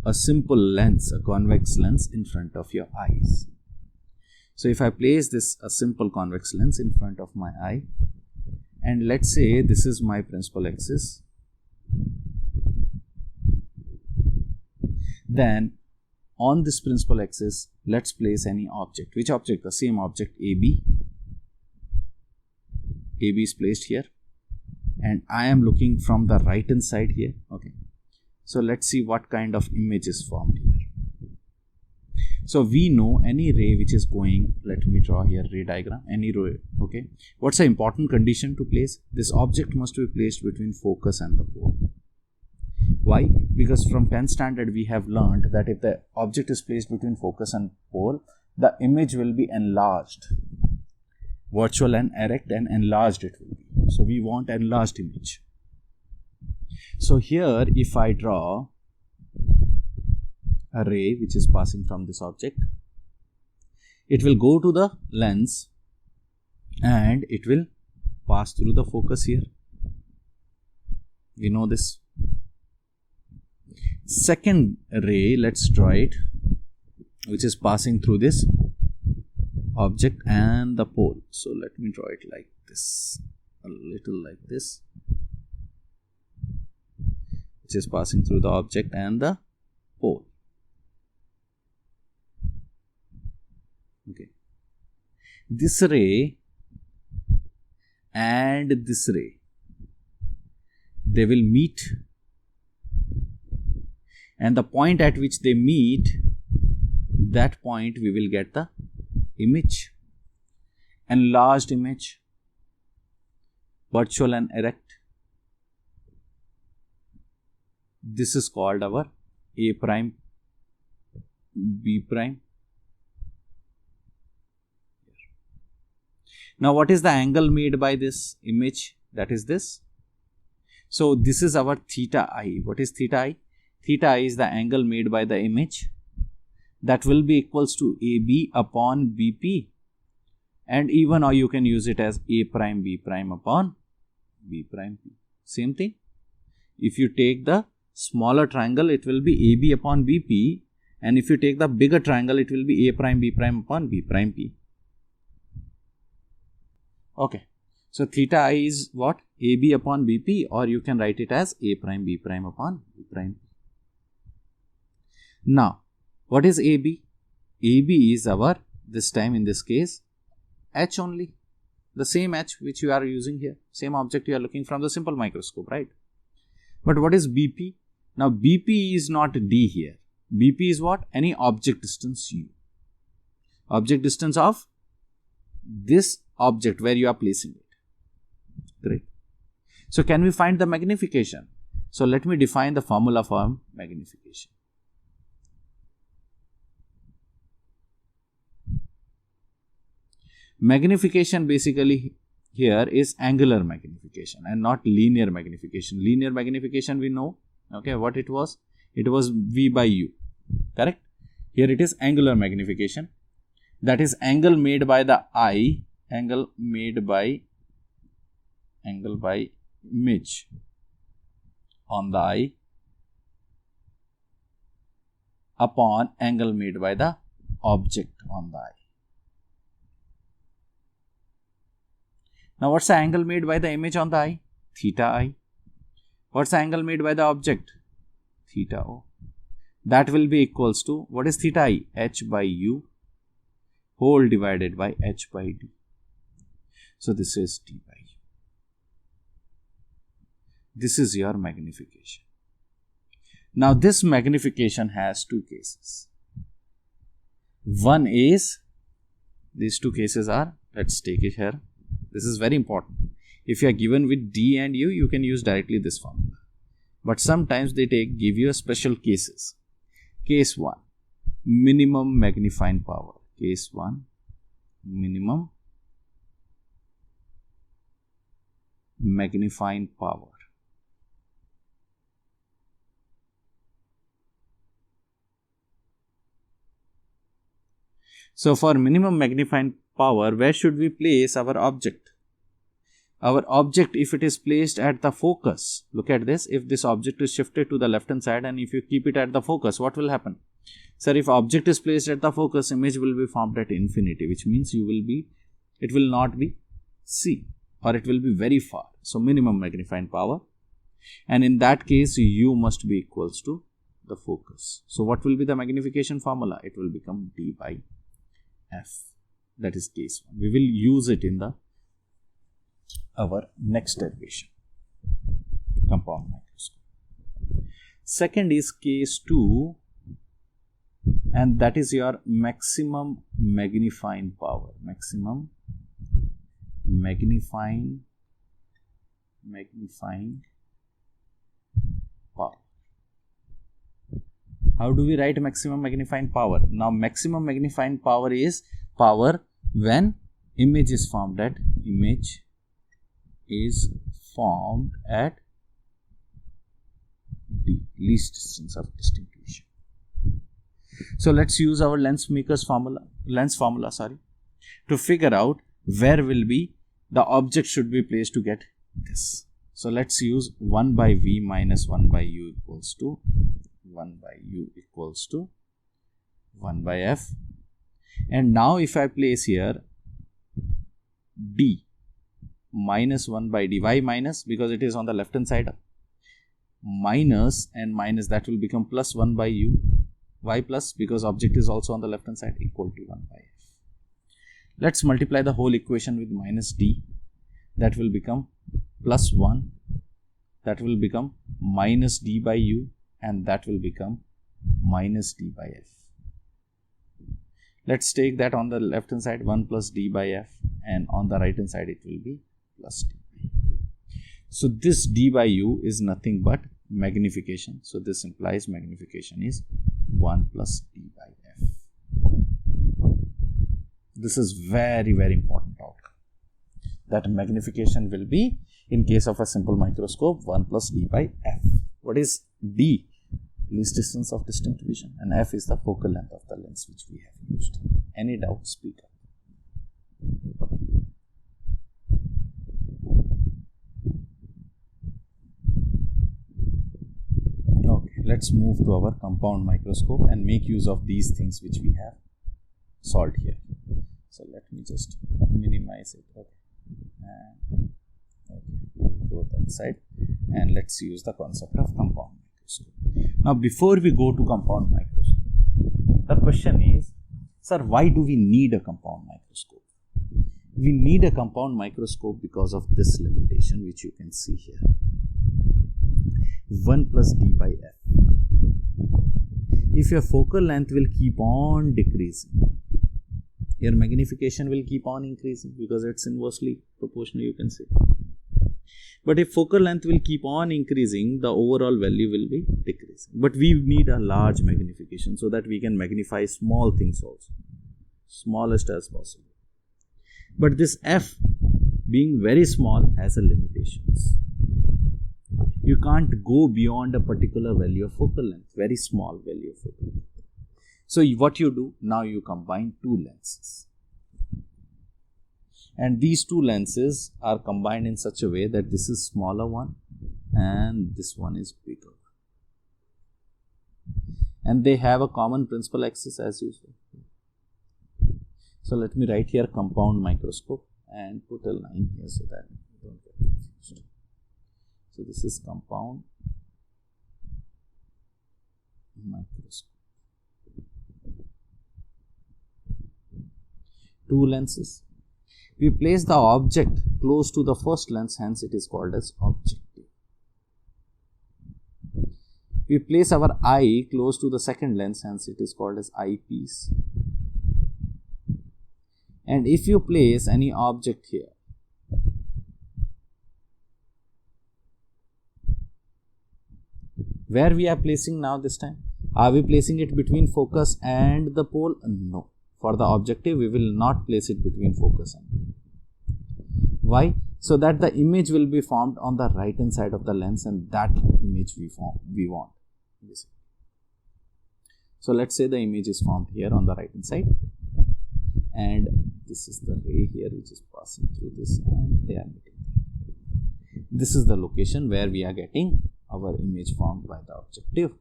a simple lens, a convex lens in front of your eyes. So if I place this a simple convex lens in front of my eye, and let's say this is my principal axis, then on this principal axis, let's place any object. Which object? The same object AB. AB is placed here, and I am looking from the right hand side here. Okay. So let's see what kind of image is formed here. So we know any ray which is going, let me draw here ray diagram, any ray, okay. What's the important condition to place? This object must be placed between focus and the pole. Why? Because from 10th standard we have learned that if the object is placed between focus and pole, the image will be enlarged. Virtual and erect and enlarged it will be. So we want enlarged image. So here if I draw a ray which is passing from this object, it will go to the lens and it will pass through the focus here. We know this. Second ray, let's draw it, which is passing through this object and the pole. So let me draw it like this, a little like this, which is passing through the object and the pole. Okay. This ray and this ray, they will meet, and the point at which they meet, that point we will get the image, enlarged image, virtual and erect. This is called our A prime, B prime. Now what is the angle made by this image? That is this. So this is our theta I. What is theta I? Theta I is the angle made by the image. That will be equals to AB upon BP. And even or you can use it as A prime B prime upon B prime P. Same thing. If you take the smaller triangle, it will be AB upon BP. And if you take the bigger triangle, it will be A prime B prime upon B prime P. Okay. So theta I is what? AB upon BP, or you can write it as A prime B prime upon B prime P. Now, what is AB? AB is our, this time in this case, H only. The same H which you are using here. Same object you are looking from the simple microscope, right? But what is BP? Now BP is not D here. BP is what? Any object distance U. Object distance of this object where you are placing it. Great. So can we find the magnification? So let me define the formula for magnification. Magnification basically here is angular magnification and not linear magnification. Linear magnification we know, okay, what it was? It was V by U, correct? Here it is angular magnification. that is angle made by the eye, angle by image on the eye upon angle made by the object on the eye. Now what's the angle made by the image on the eye? Theta I. What's the angle made by the object? Theta O. That will be equals to, what is theta I? H by U whole divided by H by D. So this is D by U. This is your magnification. Now this magnification has two cases. One is, these two cases are, let's take it here. This is very important. If you are given with D and U, you can use directly this formula. But sometimes they give you a special cases. Case 1, minimum magnifying power. Case 1, minimum magnifying power. So for minimum magnifying power, where should we place our object? Our object, if it is placed at the focus, look at this, if this object is shifted to the left hand side and if you keep it at the focus, what will happen? Sir, if object is placed at the focus, image will be formed at infinity, which means it will not be seen, or it will be very far. So minimum magnifying power, and in that case U must be equals to the focus. So what will be the magnification formula? It will become D by F. That is case 1. We will use it in our next derivation, compound microscope. Second is case 2, and that is your maximum magnifying power. Maximum magnifying power. How do we write maximum magnifying power? Now maximum magnifying power is power when image is formed at D, least distance of distinction. So let's use our lens formula to figure out where will be the object should be placed to get this. So let's use 1 by V minus 1 by U equals to 1 by U equals to 1 by F. And now if I place here D minus 1 by D, why minus? Because it is on the left hand side. Minus and minus, that will become plus 1 by U. Why plus? Because object is also on the left hand side, equal to 1 by F. Let's multiply the whole equation with minus D. That will become plus 1. That will become minus D by U, and that will become minus D by F. Let's take that on the left hand side, 1 plus D by F, and on the right hand side it will be plus D by U. So this D by U is nothing but magnification. So this implies magnification is 1 plus D by F. This is very, very important outcome. That magnification will be, in case of a simple microscope, 1 plus D by F. What is D? Least distance of distinct vision, and F is the focal length of the lens which we have used. Any doubt, speak up. Okay, let's move to our compound microscope and make use of these things which we have solved here. So let me just minimize it. Okay, and go that side, and let's use the concept of compound microscope. Now before we go to compound microscope, the question is, sir, why do we need a compound microscope? We need a compound microscope because of this limitation which you can see here. 1 plus D by F. If your focal length will keep on decreasing, your magnification will keep on increasing because it's inversely proportional, you can see. But if focal length will keep on increasing, the overall value will be decreasing. But we need a large magnification so that we can magnify small things also, smallest as possible. But this F, being very small, has a limitations. You can't go beyond a particular value of focal length, very small value of focal length. So what you do, now you combine two lenses. And these two lenses are combined in such a way that this is smaller one and this one is bigger. And they have a common principal axis as usual. So let me write here compound microscope and put a line here so that you don't get confused. So this is compound microscope. Two lenses. We place the object close to the first lens, hence it is called as objective. We place our eye close to the second lens, hence it is called as eyepiece. And if you place any object here, where we are placing now this time? Are we placing it between focus and the pole? No. For the objective, we will not place it between focus and pole. Why? So that the image will be formed on the right hand side of the lens, and that image we want. So let's say the image is formed here on the right hand side, and this is the ray here which is passing through this, and they are meeting. This is the location where we are getting our image formed by the objective.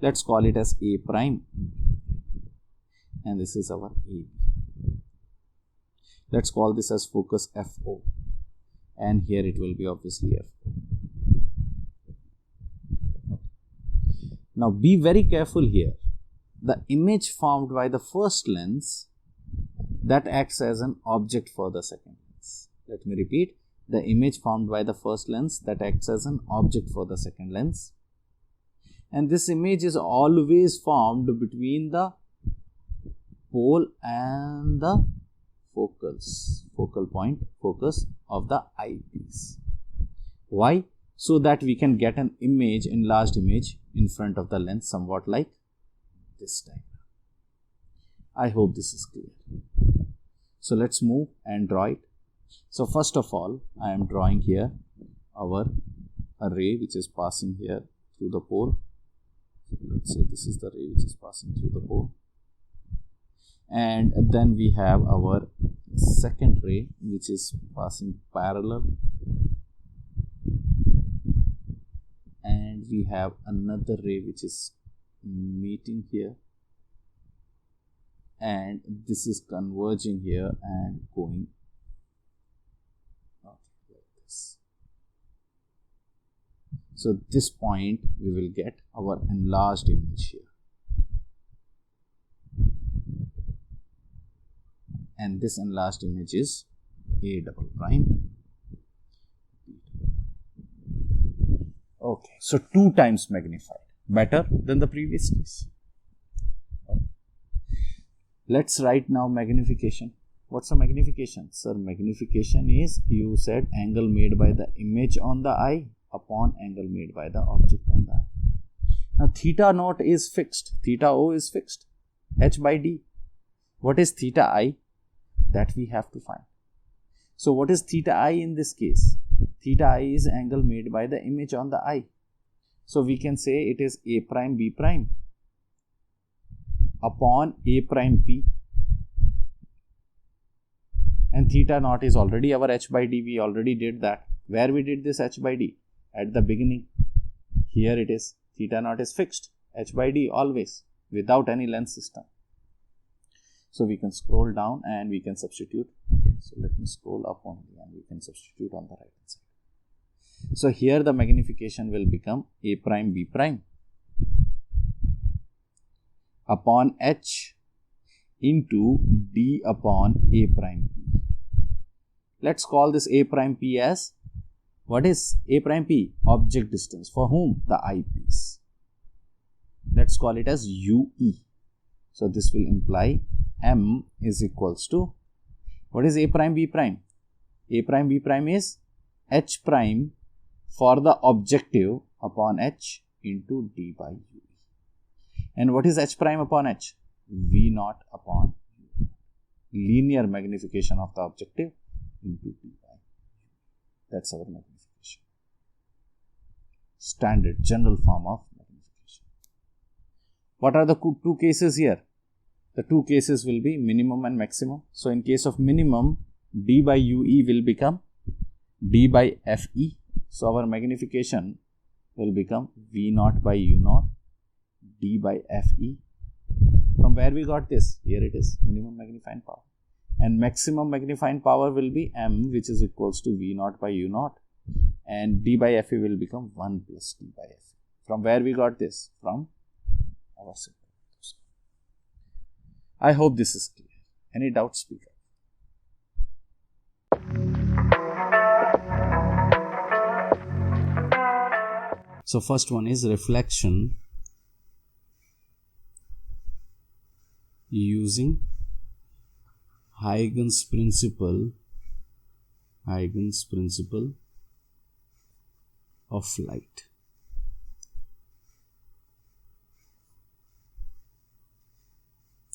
Let's call it as A prime, and this is our AB. Let's call this as focus FO, and here it will be obviously FO. Now be very careful here. The image formed by the first lens, that acts as an object for the second lens. Let me repeat. The image formed by the first lens, that acts as an object for the second lens. And this image is always formed between the pole and the focal point, focus of the eyepiece. Why? So that we can get an image, enlarged image in front of the lens, somewhat like this diagram. I hope this is clear. So let's move and draw it. So first of all, I am drawing here our ray which is passing here through the pole. Let's say this is the ray which is passing through the pole, and then we have our second ray which is passing parallel, and we have another ray which is meeting here, and this is converging here and going like this. So this point we will get our enlarged image here, and this enlarged image is A double prime. Okay, so 2 times magnified, better than the previous case. Okay. Let's write now magnification. What's a magnification? Sir, magnification is, you said, angle made by the image on the eye upon angle made by the object on the eye. Now theta naught is fixed, theta O is fixed, h by d. What is theta I? That we have to find. So what is theta I in this case? Theta I is angle made by the image on the eye. So we can say it is A prime B prime upon A prime P, and theta naught is already our h by d. We already did that. Where we did this h by d? At the beginning. Here it is. Theta naught is fixed, h by d always, without any lens system. So we can scroll down and we can substitute. Okay, so let me scroll up only and we can substitute on the right hand side. So here the magnification will become A prime B prime upon h into d upon A prime P. Let's call this A prime P as, what is A prime P? Object distance. For whom? The eyepiece. Let's call it as UE. So this will imply M is equals to, what is A prime B prime? A prime B prime is H prime for the objective upon H into D by UE. And what is H prime upon H? V naught upon U. Linear magnification of the objective into D by U. That's our magnification. standard general form of magnification. What are the two cases here? The two cases will be minimum and maximum. So in case of minimum, d by ue will become d by fe. So our magnification will become v0 by u0 d by fe. From where we got this? Here it is, minimum magnifying power. And maximum magnifying power will be m, which is equals to v0 by u0, and d by fe will become 1 plus d by fe. From where we got this? From our simple. I hope this is clear. Any doubts, speak up. So first one is reflection using Eigens principle of light.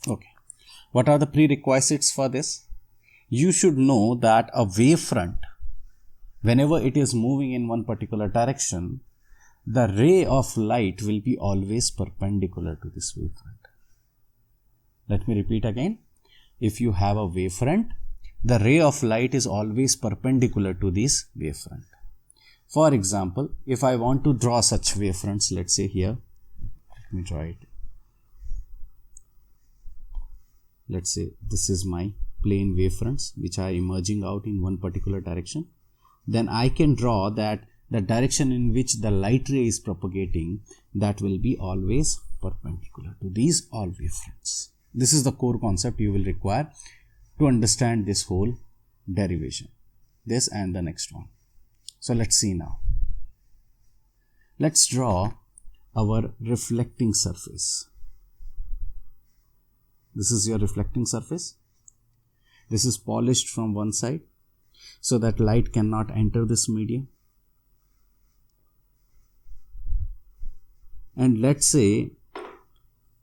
Okay. What are the prerequisites for this? You should know that a wavefront, whenever it is moving in one particular direction, the ray of light will be always perpendicular to this wavefront. Let me repeat again. If you have a wavefront, the ray of light is always perpendicular to this wavefront. For example, if I want to draw such wavefronts, let's say here, let me draw it. Let's say this is my plane wavefronts which are emerging out in one particular direction. Then I can draw that the direction in which the light ray is propagating, that will be always perpendicular to these all wavefronts. This is the core concept you will require to understand this whole derivation. This and the next one. So let's see now. Let's draw our reflecting surface. This is your reflecting surface. This is polished from one side so that light cannot enter this medium. And let's say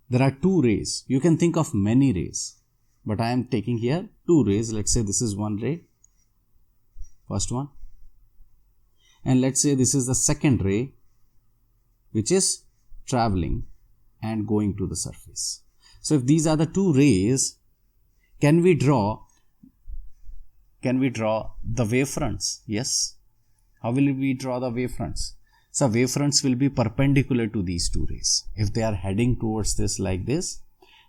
there are two rays. You can think of many rays, but I am taking here two rays. Let's say this is one ray, first one. And let's say this is the second ray, which is traveling and going to the surface. So if these are the two rays, can we draw the wavefronts? Yes. How will we draw the wavefronts? So wavefronts will be perpendicular to these two rays. If they are heading towards this like this,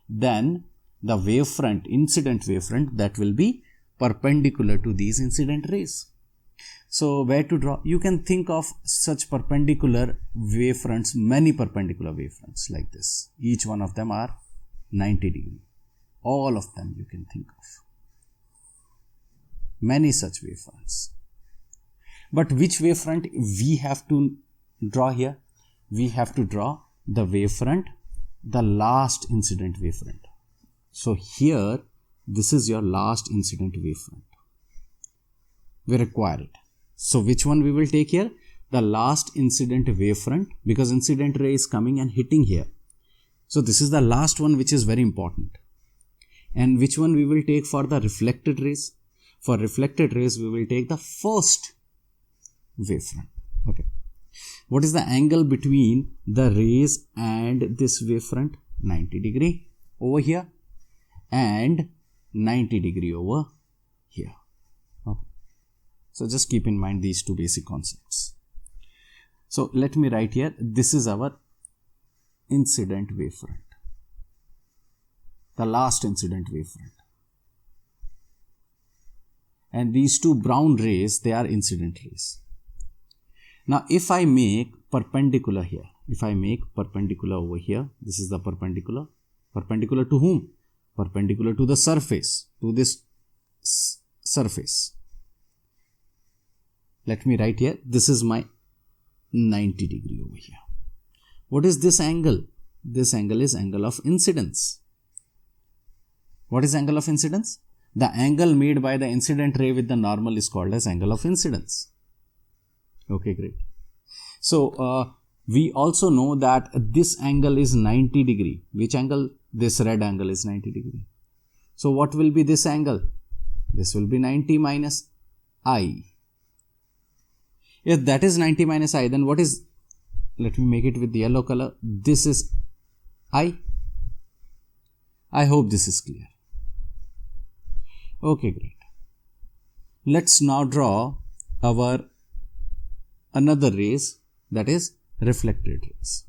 then the wavefront, incident wavefront, that will be perpendicular to these incident rays. So where to draw? You can think of such perpendicular wavefronts, many perpendicular wavefronts like this. Each one of them are 90 degree. All of them you can think of. Many such wavefronts. But which wavefront we have to draw here? We have to draw the wavefront, the last incident wavefront. So here, this is your last incident wavefront. We require it. So which one we will take here? The last incident wavefront, because incident ray is coming and hitting here. So this is the last one, which is very important. And which one we will take for the reflected rays? For reflected rays, we will take the first wavefront. Okay. What is the angle between the rays and this wavefront? 90 degree over here and 90 degree over here. Okay. So just keep in mind these two basic concepts. So let me write here, this is our incident wavefront, the last incident wavefront. And these two brown rays, they are incident rays. Now if I make perpendicular here, if I make perpendicular over here, this is the perpendicular. Perpendicular to whom? Perpendicular to the surface, to this surface. Let me write here, this is my 90 degree over here. What is this angle? This angle is angle of incidence. What is angle of incidence? The angle made by the incident ray with the normal is called as angle of incidence. Okay, great. So, we also know that this angle is 90 degree. Which angle? This red angle is 90 degree. So, what will be this angle? This will be 90 minus I. If that is 90 minus I, then what is let me make it with the yellow color. This is I. I hope this is clear. Okay, great. Let's now draw our another rays, that is reflected rays.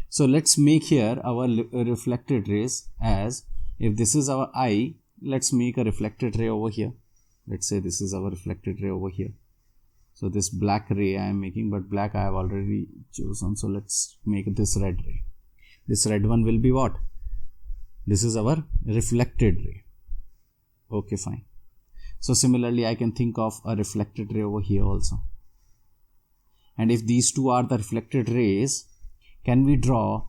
So let's make here our reflected rays as, if this is our I, let's make a reflected ray over here. Let's say this is our reflected ray over here. So this black ray I am making, but black I have already chosen. So let's make this red ray. This red one will be what? This is our reflected ray. Okay, fine. So similarly, I can think of a reflected ray over here also. And if these two are the reflected rays, can we draw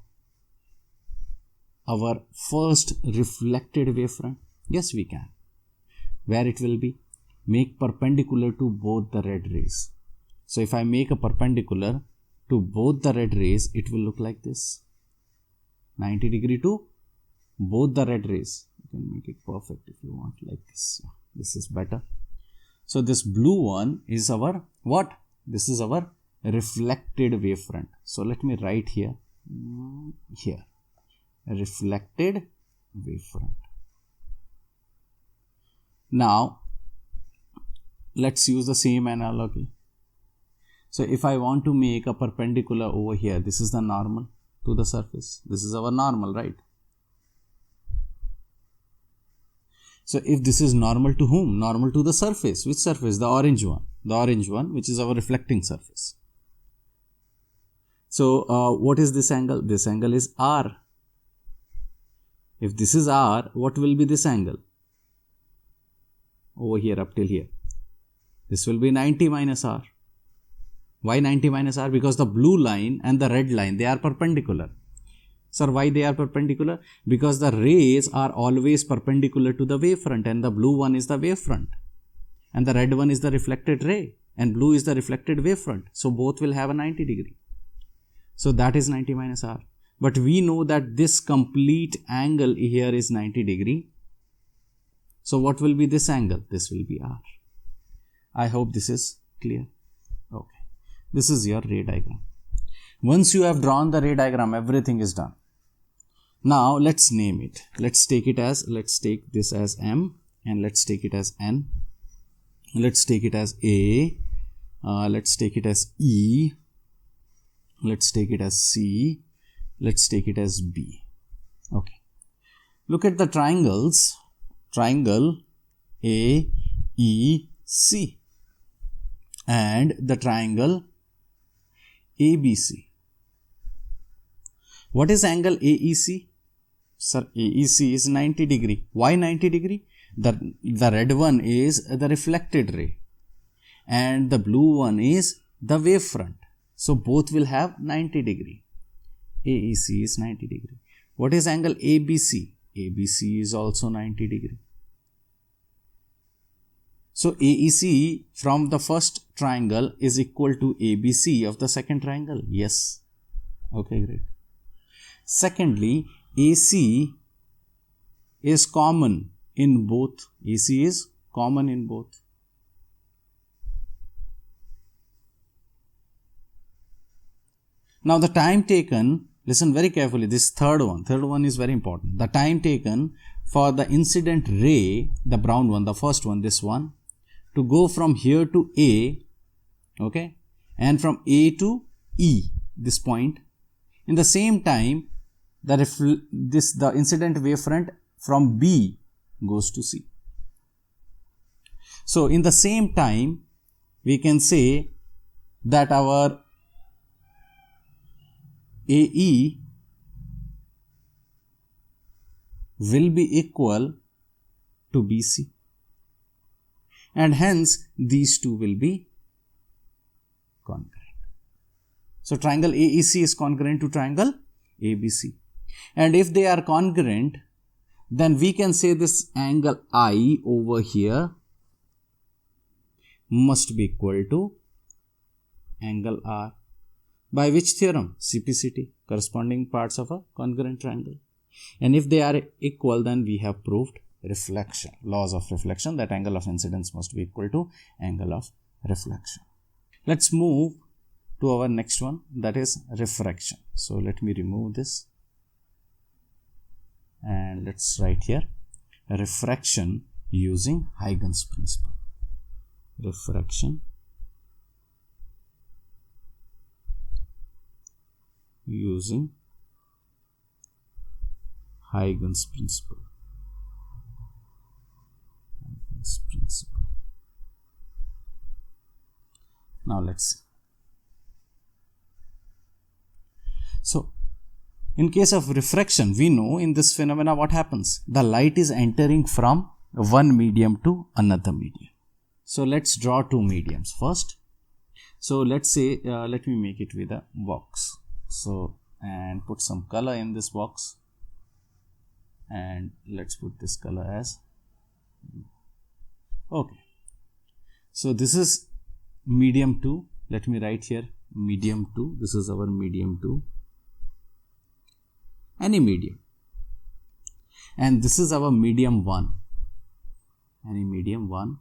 our first reflected wavefront? Yes, we can. Where it will be? Make perpendicular to both the red rays. So if I make a perpendicular to both the red rays, it will look like this. 90 degree to both the red rays. You can make it perfect if you want, like this. Yeah, this is better. So this blue one is our what? This is our reflected wavefront. So let me write here. Here. Reflected wavefront. Now, let's use the same analogy. So if I want to make a perpendicular over here, this is the normal to the surface. This is our normal, right? So if this is normal to whom? Normal to the surface. Which surface? The orange one. The orange one, which is our reflecting surface. So what is this angle? This angle is R. If this is R, what will be this angle? Over here, up till here. This will be 90 minus R. Why 90 minus R? Because the blue line and the red line, they are perpendicular. Sir, why they are perpendicular? Because the rays are always perpendicular to the wavefront, and the blue one is the wavefront. And the red one is the reflected ray, and blue is the reflected wavefront. So both will have a 90 degree. So that is 90 minus R. But we know that this complete angle here is 90 degree. So what will be this angle? This will be R. I hope this is clear. Okay. This is your ray diagram. Once you have drawn the ray diagram, everything is done. Now let's name it. Let's take this as M, and let's take it as N. Let's take it as A. Let's take it as E. Let's take it as C. Let's take it as B. Okay. Look at the triangles. Triangle A, E, C. And the triangle ABC. What is angle AEC? Sir, AEC is 90 degree. Why 90 degree? The red one is the reflected ray, and the blue one is the wavefront. So both will have 90 degree. AEC is 90 degree. What is angle ABC? ABC is also 90 degree. So AEC from the first triangle is equal to ABC of the second triangle. Yes. Okay, great. Secondly, AC is common in both. AC is common in both. Now the time taken, listen very carefully, this third one is very important. The time taken for the incident ray, the brown one, the first one, this one, to go from here to A, okay, and from A to E, this point. In the same time, the incident wavefront from B goes to C. So in the same time, we can say that our AE will be equal to BC, and hence these two will be congruent. So triangle AEC is congruent to triangle ABC, and if they are congruent, then we can say this angle I over here must be equal to angle R. By which theorem? CPCT, corresponding parts of a congruent triangle. And if they are equal, then we have proved reflection, laws of reflection, that angle of incidence must be equal to angle of reflection. Let's move to our next one, that is refraction. So let me remove this and let's write here refraction using Eigens principle. Refraction using Eigens principle. Eigens principle. Now let's see. So in case of refraction, we know in this phenomena what happens. The light is entering from one medium to another medium. So let's draw two mediums first. So let's say, let me make it with a box. So, and put some color in this box. And let's put this color as, okay. So this is medium 2. Let me write here medium 2. This is our medium 2. Any medium. And this is our medium 1. Any medium 1.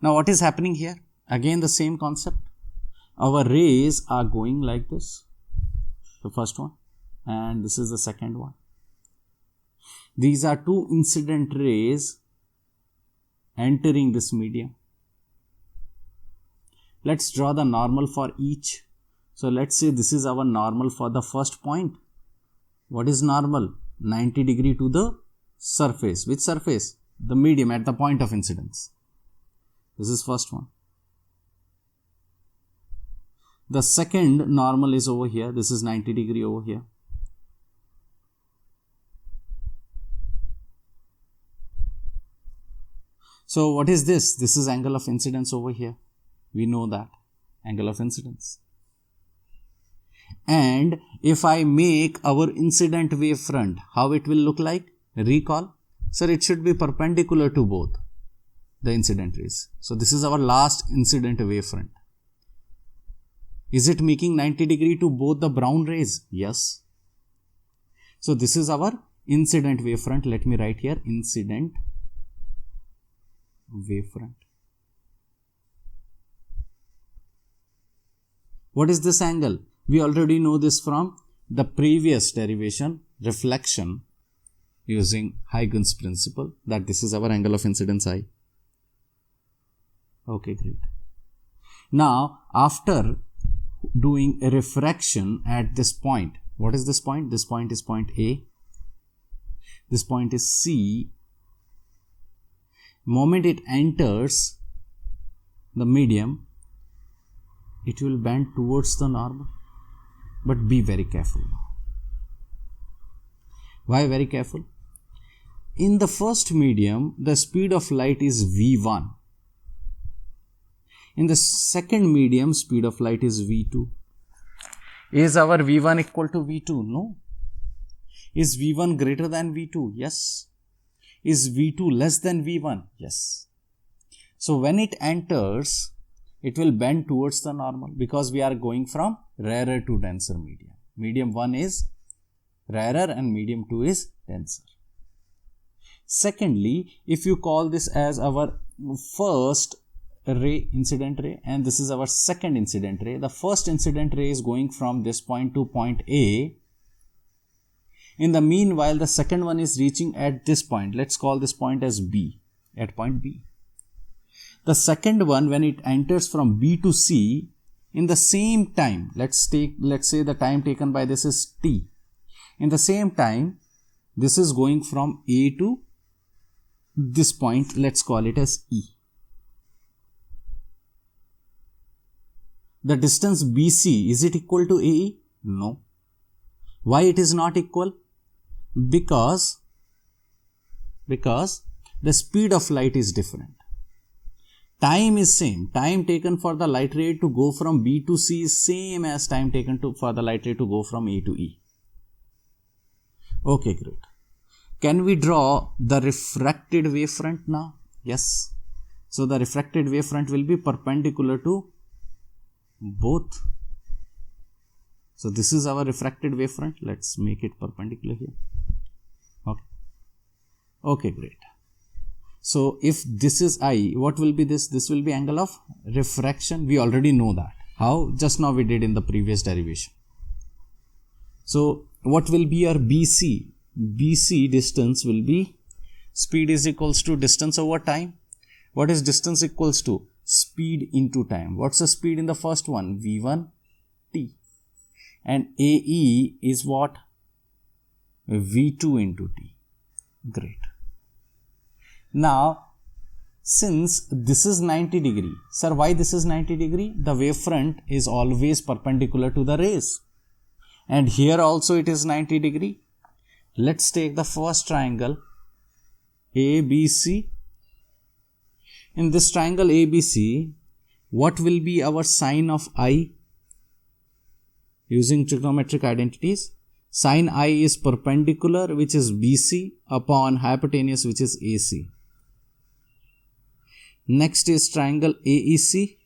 Now what is happening here? Again the same concept. Our rays are going like this. The first one. And this is the second one. These are two incident rays entering this medium. Let's draw the normal for each. So let's say this is our normal for the first point. What is normal? 90 degree to the surface. Which surface? The medium at the point of incidence. This is first one. The second normal is over here. This is 90 degree over here. So what is this? This is angle of incidence over here. We know that. Angle of incidence. And if I make our incident wavefront, how it will look like? Recall. Sir, it should be perpendicular to both the incident rays. So this is our last incident wavefront. Is it making 90 degree to both the brown rays? Yes. So this is our incident wavefront. Let me write here incident wavefront. What is this angle? We already know this from the previous derivation, reflection, using Eigens principle, that this is our angle of incidence I. Okay, great. Now, after doing a refraction at this point, what is this point? This point is point A. This point is C. Moment it enters the medium, it will bend towards the normal. But be very careful now. Why very careful? In the first medium, the speed of light is v1. In the second medium, speed of light is v2. Is our v1 equal to v2? No. Is v1 greater than v2? Yes. Is v2 less than v1? Yes. So when it enters, it will bend towards the normal because we are going from rarer to denser medium. Medium 1 is rarer and medium 2 is denser. Secondly, if you call this as our first ray, incident ray, and this is our second incident ray, the first incident ray is going from this point to point A. In the meanwhile, the second one is reaching at this point. Let's call this point as B, at point B. The second one, when it enters from B to C, in the same time, let's say the time taken by this is T. In the same time, this is going from A to this point, let's call it as E. The distance BC, is it equal to AE? No. Why it is not equal? Because the speed of light is different. Time is same. Time taken for the light ray to go from B to C is same as time taken for the light ray to go from A to E. Okay, great. Can we draw the refracted wavefront now? Yes. So the refracted wavefront will be perpendicular to both. So this is our refracted wavefront. Let's make it perpendicular here. Okay. Okay, great. So if this is I, what will be this? This will be angle of refraction. We already know that. How? Just now we did in the previous derivation. So what will be our BC? BC distance will be speed is equals to distance over time. What is distance equals to? Speed into time. What's the speed in the first one? V1 t. And AE is what? V2 into t. Great. Now, since this is 90 degree, sir, why this is 90 degree? The wavefront is always perpendicular to the rays. And here also it is 90 degree. Let's take the first triangle ABC. In this triangle ABC, what will be our sine of I? Using trigonometric identities, sine I is perpendicular, which is BC, upon hypotenuse, which is AC. Next is triangle AEC,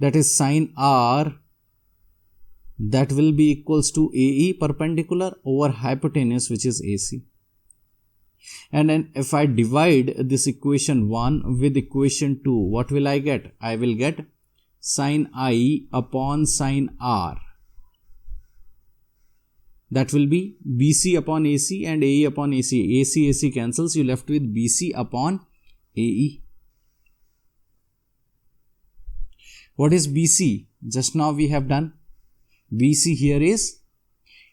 that is sine R, that will be equals to AE perpendicular over hypotenuse, which is AC. And then if I divide this equation 1 with equation 2, what will I get? I will get sine I upon sine R. That will be BC upon AC and AE upon AC. AC cancels, you left with BC upon AE. What is BC? Just now we have done. BC here is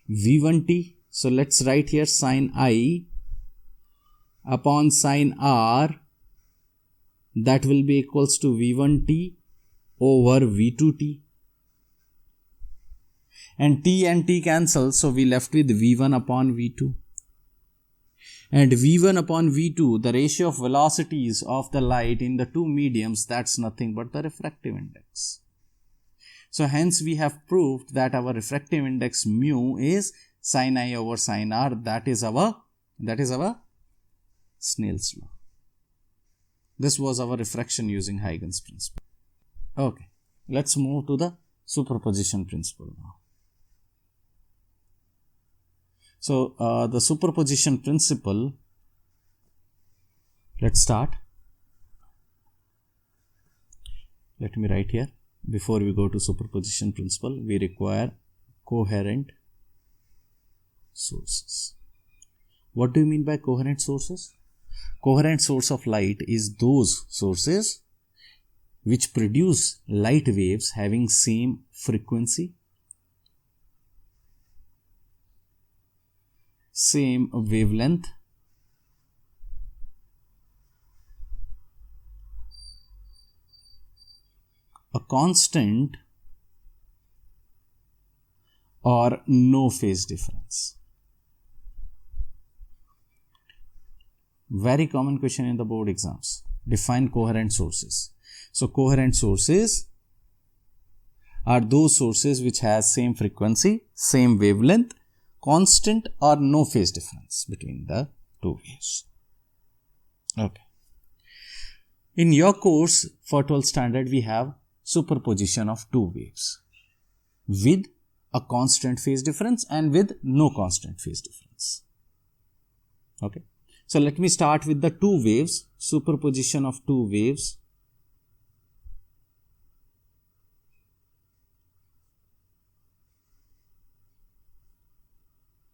V1t. So let's write here sine I upon sine R. That will be equals to V1t over V2t. And T cancel, so we left with V1 upon V2. And V1 upon V2, the ratio of velocities of the light in the two mediums, that's nothing but the refractive index. So hence we have proved that our refractive index mu is sin I over sin R. That is our Snell's law. This was our refraction using Eigens principle. Okay, let's move to the superposition principle now. So, the superposition principle, let's start. Let me write here. Before we go to superposition principle, we require coherent sources. What do you mean by coherent sources? Coherent source of light is those sources which produce light waves having same frequency, same wavelength, a constant or no phase difference. Very common question in the board exams. Define coherent sources. So coherent sources are those sources which has same frequency, same wavelength, constant or no phase difference between the two waves. Okay. In your course for 12th standard, we have superposition of two waves with a constant phase difference and with no constant phase difference. Okay. So let me start with the two waves, superposition of two waves.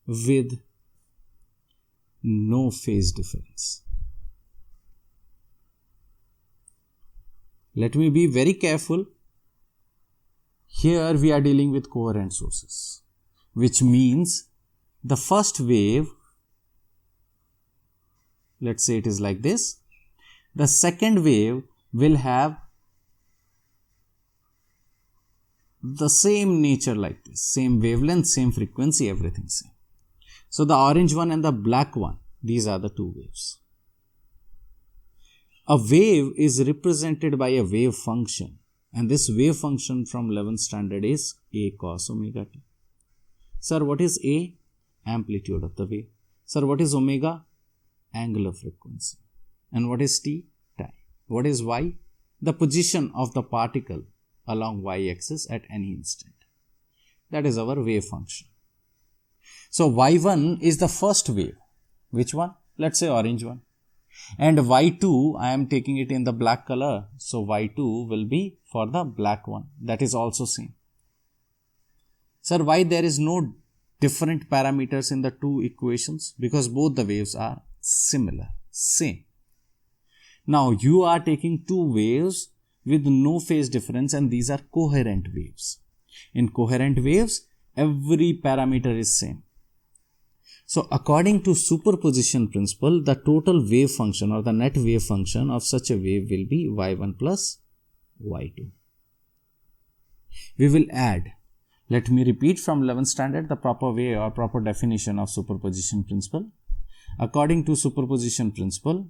With no phase difference. Let me be very careful. Here we are dealing with coherent sources, which means the first wave, let's say it is like this, the second wave will have the same nature like this, same wavelength, same frequency, everything same. So the orange one and the black one, these are the two waves. A wave is represented by a wave function, and this wave function from 11th standard is A cos omega t. Sir, what is A? Amplitude of the wave. Sir, what is omega? Angular frequency. And what is t? Time. What is y? The position of the particle along y-axis at any instant. That is our wave function. So y1 is the first wave. Which one? let's say orange one. And y2, I am taking it in the black color. So y2 will be for the black one. That is also same. Sir, why there is no different parameters in the two equations? Because both the waves are similar, same. Now you are taking two waves with no phase difference, and these are coherent waves. In coherent waves, every parameter is same. So according to superposition principle, the total wave function or the net wave function of such a wave will be y1 plus y2. We will add, let me repeat from 11th standard the proper way or proper definition of superposition principle. According to superposition principle,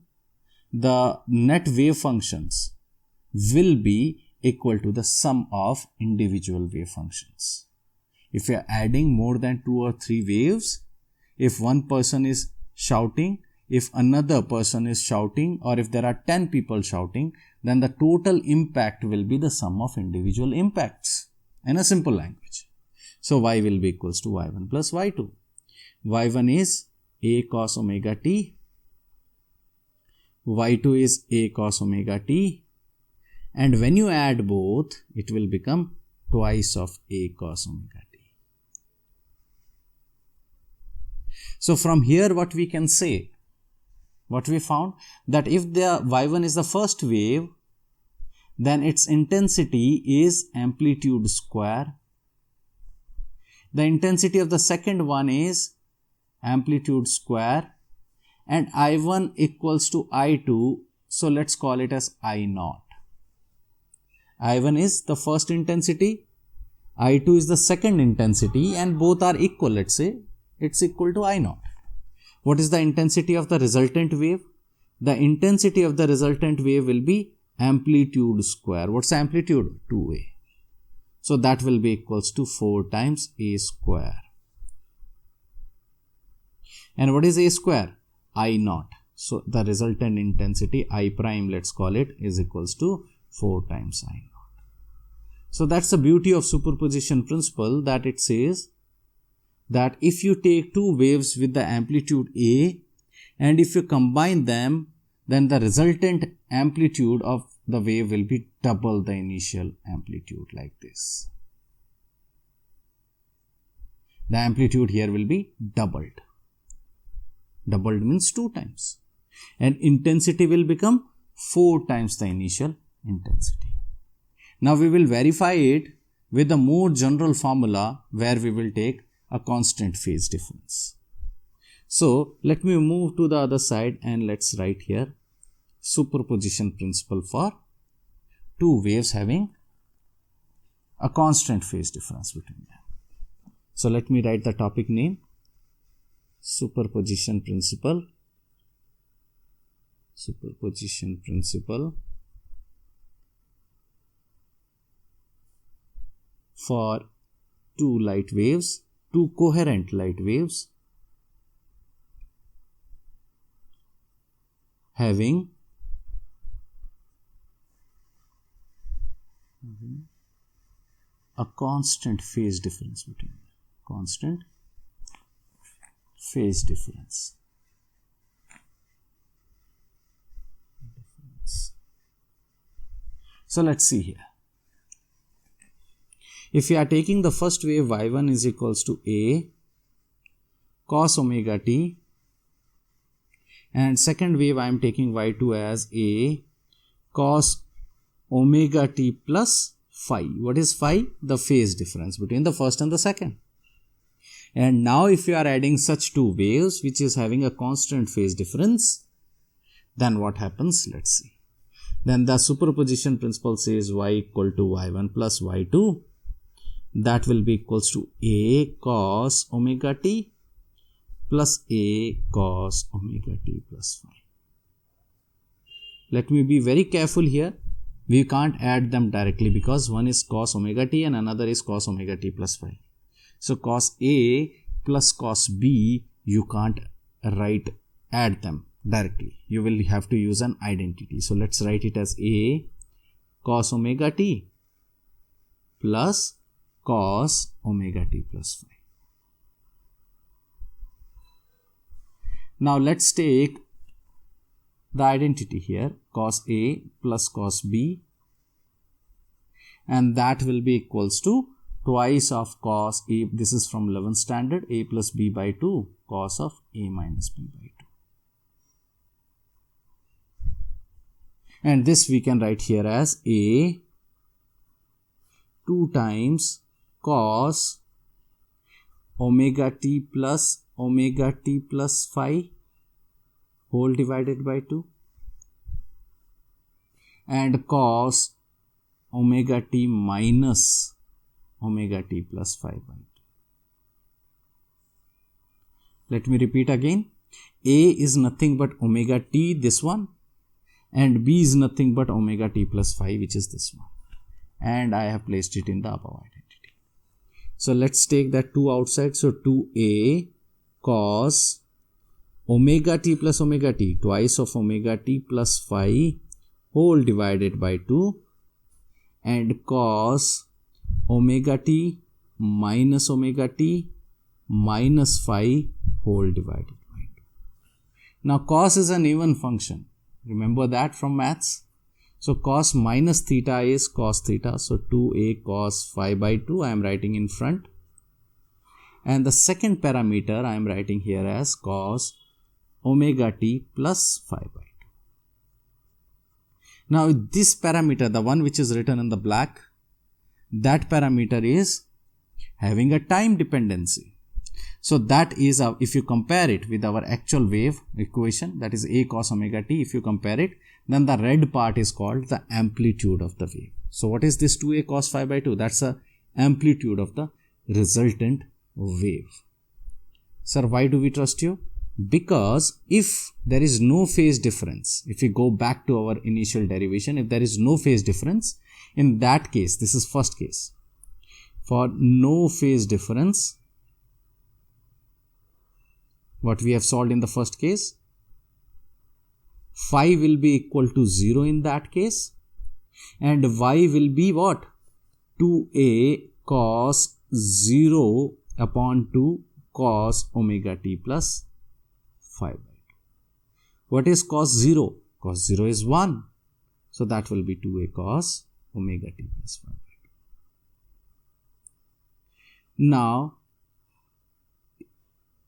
the net wave functions will be equal to the sum of individual wave functions. If you are adding more than 2 or 3 waves, if one person is shouting, if another person is shouting, or if there are 10 people shouting, then the total impact will be the sum of individual impacts in a simple language. So y will be equals to y1 plus y2. y1 is a cos omega t, y2 is a cos omega t, and when you add both, it will become twice of a cos omega t. So from here what we can say, what we found, that if the y1 is the first wave, then its intensity is amplitude square. The intensity of the second one is amplitude square, and I1 equals to I2, so let's call it as I0. I1 is the first intensity, I2 is the second intensity, and both are equal. Let's say it's equal to I0. What is the intensity of the resultant wave? The intensity of the resultant wave will be amplitude square. What's amplitude? 2a. So that will be equals to 4 times a square. And what is a square? I0. So the resultant intensity I prime, let's call it, is equals to 4 times I0. So that's the beauty of superposition principle, that it says that if you take two waves with the amplitude A, and if you combine them, then the resultant amplitude of the wave will be double the initial amplitude, like this. The amplitude here will be doubled. Doubled means 2 times. And intensity will become 4 times the initial intensity. Now we will verify it with a more general formula where we will take a constant phase difference. So let me move to the other side and let's write here superposition principle for two waves having a constant phase difference between them. So let me write the topic name, superposition principle. Superposition principle for two light waves, two coherent light waves having a constant phase difference between them. Constant phase difference. So let's see here. If you are taking the first wave, y1 is equals to a cos omega t, and second wave I am taking y2 as a cos omega t plus phi. What is phi? The phase difference between the first and the second. And now if you are adding such two waves which is having a constant phase difference, then what happens? Let's see. Then the superposition principle says y equal to y1 plus y2. That will be equals to a cos omega t plus a cos omega t plus phi. Let me be very careful here. We can't add them directly because one is cos omega t and another is cos omega t plus phi. So cos A plus cos B, you can't add them directly. You will have to use an identity. So let's write it as A cos omega t plus cos omega t plus phi. Now let's take the identity here, cos A plus cos B, and that will be equals to twice of cos A, this is from 11th standard, A plus B by 2 cos of A minus B by 2. And this we can write here as A 2 times cos omega t plus phi whole divided by 2 and cos omega t minus omega t plus phi by 2. Let me repeat again. A is nothing but omega t, this one, and B is nothing but omega t plus phi, which is this one. And I have placed it in the above identity. So let's take that 2 outside. So 2a cos omega t plus omega t, twice of omega t plus phi whole divided by 2, and cos omega t minus phi whole divided by 2. Now cos is an even function. Remember that from maths. So cos minus theta is cos theta. So 2a cos phi by 2 I am writing in front. And the second parameter I am writing here as cos omega t plus phi by 2. Now this parameter, the one which is written in the black, that parameter is having a time dependency. So that is, if you compare it with our actual wave equation, that is a cos omega t, if you compare it, then the red part is called the amplitude of the wave. So what is this 2a cos phi by 2? That's the amplitude of the resultant wave. Sir, why do we trust you? Because if there is no phase difference, if we go back to our initial derivation, if there is no phase difference, in that case, this is first case, for no phase difference, what we have solved in the first case, phi will be equal to 0 in that case, and y will be what? 2a cos 0 upon 2 cos omega t plus phi by 2. What is cos 0? Cos 0 is 1. So that will be 2a cos omega t plus phi by 2. Now,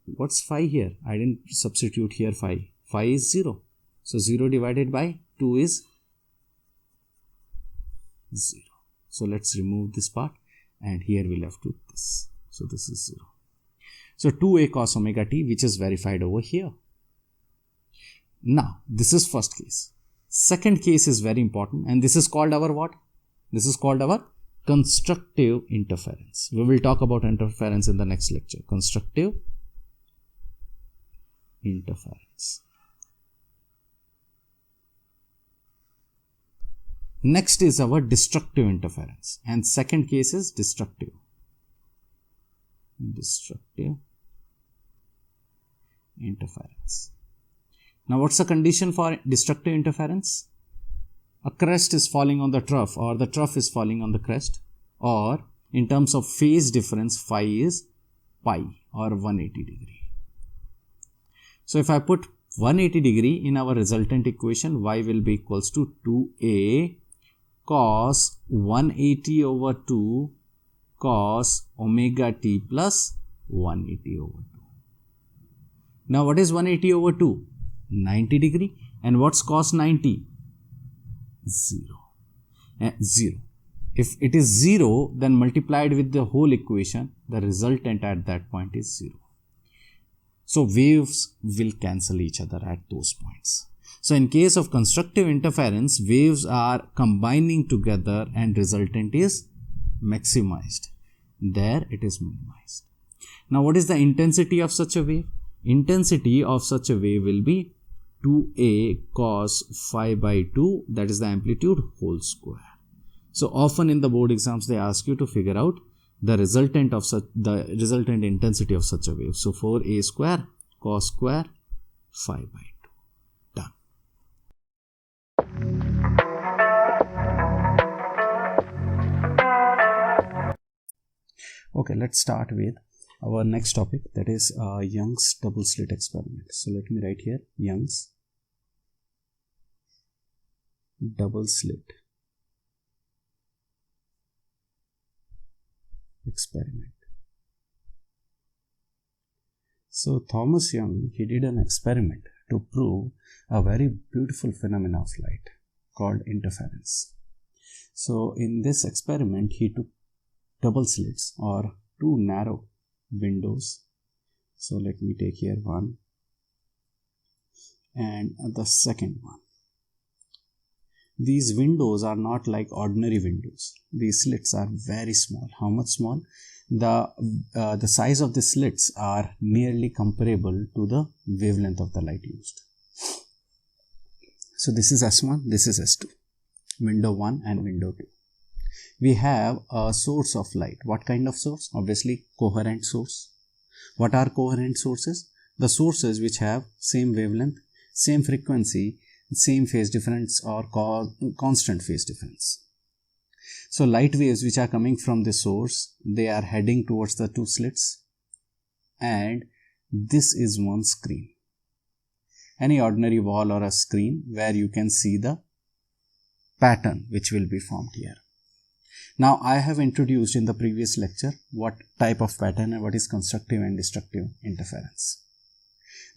what's phi here? I didn't substitute here phi. Phi is 0. So 0 divided by 2 is 0. So let's remove this part, and here we left with this. So this is 0. So 2a cos omega t, which is verified over here. Now, this is first case. Second case is very important, and this is called our what? This is called our constructive interference. We will talk about interference in the next lecture. Constructive interference. Next is our destructive interference, and second case is destructive. Destructive interference. Now, what's the condition for destructive interference? A crest is falling on the trough, or the trough is falling on the crest, or in terms of phase difference, phi is pi or 180 degree. So if I put 180 degree in our resultant equation, y will be equals to 2a cos 180 over 2 cos omega t plus 180 over 2. Now what is 180 over 2? 90 degree. And what's cos 90? 0. 0. If it is 0, then multiplied with the whole equation, the resultant at that point is 0. So waves will cancel each other at those points. So in case of constructive interference, waves are combining together and resultant is maximized. There it is minimized. Now what is the intensity of such a wave? Intensity of such a wave will be 2a cos phi by 2, that is the amplitude, whole square. So often in the board exams they ask you to figure out the resultant intensity of such a wave. So 4a square cos square phi by 2. Done. Okay, let's start with Our next topic, that is Young's double slit experiment. So let me write here Young's double slit experiment. So Thomas Young, he did an experiment to prove a very beautiful phenomenon of light called interference. So in this experiment, he took double slits or two narrow windows. So let me take here one and the second one. These windows are not like ordinary windows. These slits are very small. How much small? The size of the slits are nearly comparable to the wavelength of the light used. So this is S1, this is S2. Window 1 and window 2. We have a source of light. What kind of source? Obviously coherent source. What are coherent sources? The sources which have same wavelength, same frequency, same phase difference or constant phase difference. So light waves which are coming from the source, they are heading towards the two slits, and this is one screen. Any ordinary wall or a screen where you can see the pattern which will be formed here. Now I have introduced in the previous lecture what type of pattern and what is constructive and destructive interference.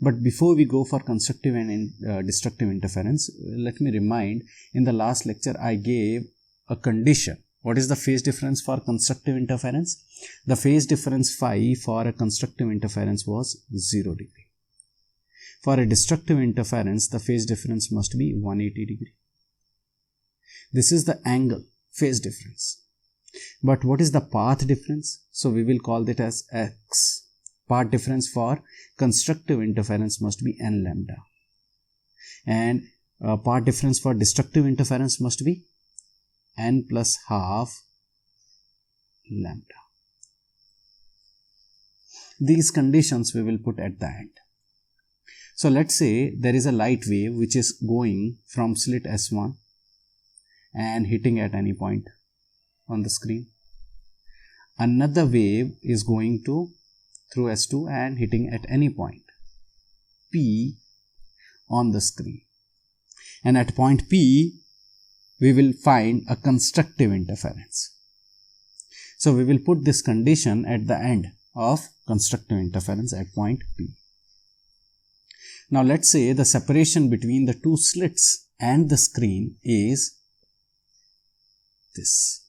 But before we go for constructive and destructive interference, let me remind, in the last lecture I gave a condition. What is the phase difference for constructive interference? The phase difference phi for a constructive interference was 0 degree. For a destructive interference, the phase difference must be 180 degree. This is the angle, phase difference. But what is the path difference? So we will call that as x. Path difference for constructive interference must be n lambda. And path difference for destructive interference must be n plus half lambda. These conditions we will put at the end. So let's say there is a light wave which is going from slit S1 and hitting at any point on the screen. Another wave is going through S2 and hitting at any point P on the screen. And at point P, we will find a constructive interference. So we will put this condition at the end of constructive interference at point P. Now let's say the separation between the two slits and the screen is this.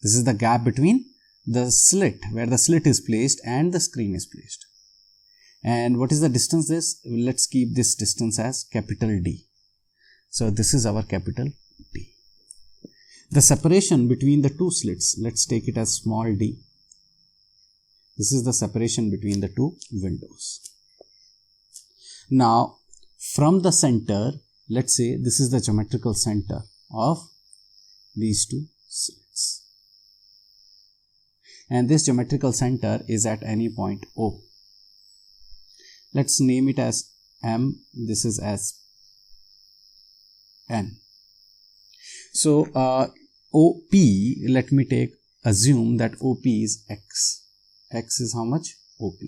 This is the gap between the slit, where the slit is placed and the screen is placed. And what is the distance this? Let's keep this distance as capital D. So this is our capital D. The separation between the two slits, let's take it as small d. This is the separation between the two windows. Now from the center, let's say this is the geometrical center of these two slits. And this geometrical center is at any point O. Let's name it as M, this is as N. So OP, let me assume that OP is X. X is how much? OP.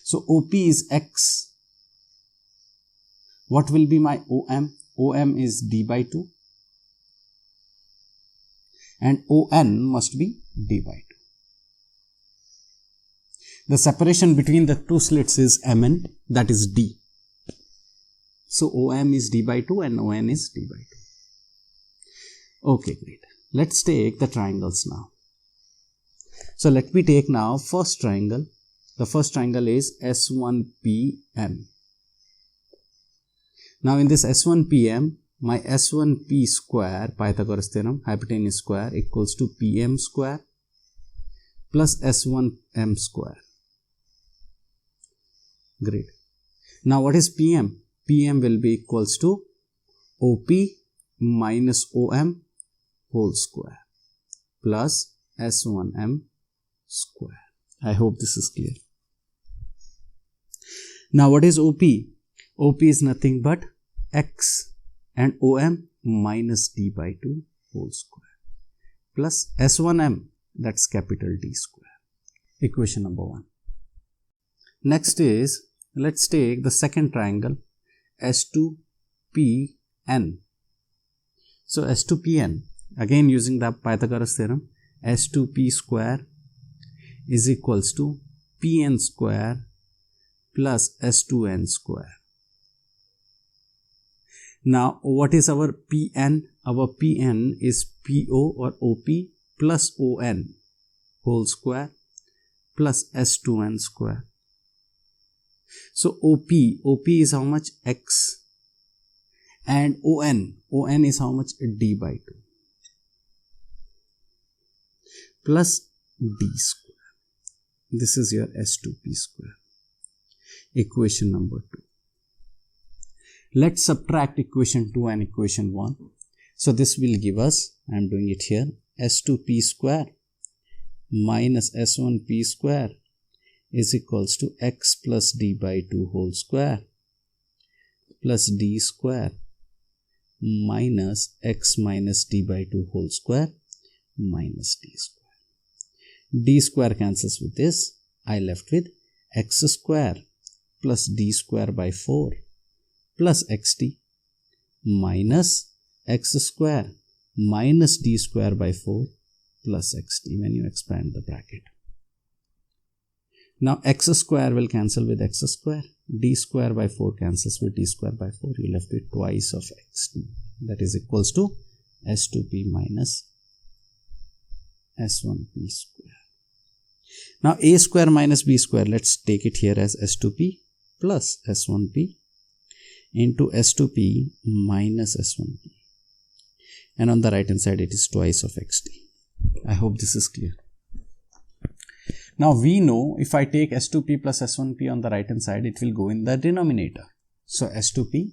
So OP is X. What will be my OM? OM is D by 2. And ON must be D by 2. The separation between the two slits is MN, that is D. So OM is D by 2 and ON is D by 2. Okay, great. Let's take the triangles now. So let me take now first triangle. The first triangle is S1PM. Now in this S1PM, my S1P square, Pythagoras theorem, hypotenuse square equals to PM square plus S1M square. Great. Now what is PM? PM will be equals to OP minus OM whole square plus S1M square. I hope this is clear. Now what is OP? OP is nothing but X and OM minus D by 2 whole square plus S1M, that's capital D square. equation number 1. Next is, let's take the second triangle S2PN. So S2PN, again using the Pythagoras theorem, S2P square is equals to Pn square plus S2N square. Now what is our Pn? Our Pn is PO or OP plus ON whole square plus S2N square. So OP is how much? X, and ON is how much? D by 2 plus D square. This is your S2P square. Equation number 2. Let's subtract equation 2 and equation 1. So this will give us, I am doing it here, S2P square minus S1P square is equals to X plus D by 2 whole square plus D square minus X minus D by 2 whole square minus D square. D square cancels with this. I left with X square plus D square by 4 plus XD minus X square minus D square by 4 plus XD when you expand the bracket. Now X square will cancel with X square, D square by 4 cancels with D square by 4, you left with twice of XD, that is equals to S2P minus S1P square. Now A square minus B square, let's take it here as S2P plus S1P into S2P minus S1P, and on the right hand side it is twice of XD. I hope this is clear. Now we know if I take S2P plus S1P on the right hand side, it will go in the denominator. So S2P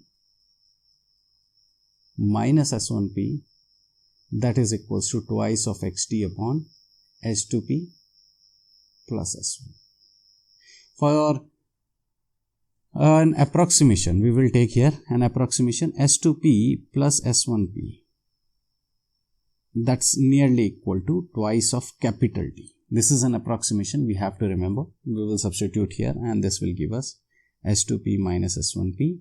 minus S1P, that is equals to twice of XD upon S2P plus S1. For an approximation, we will take here an approximation S2P plus S1P. That's nearly equal to twice of capital D. This is an approximation, we have to remember. We will substitute here and this will give us S2P minus S1P,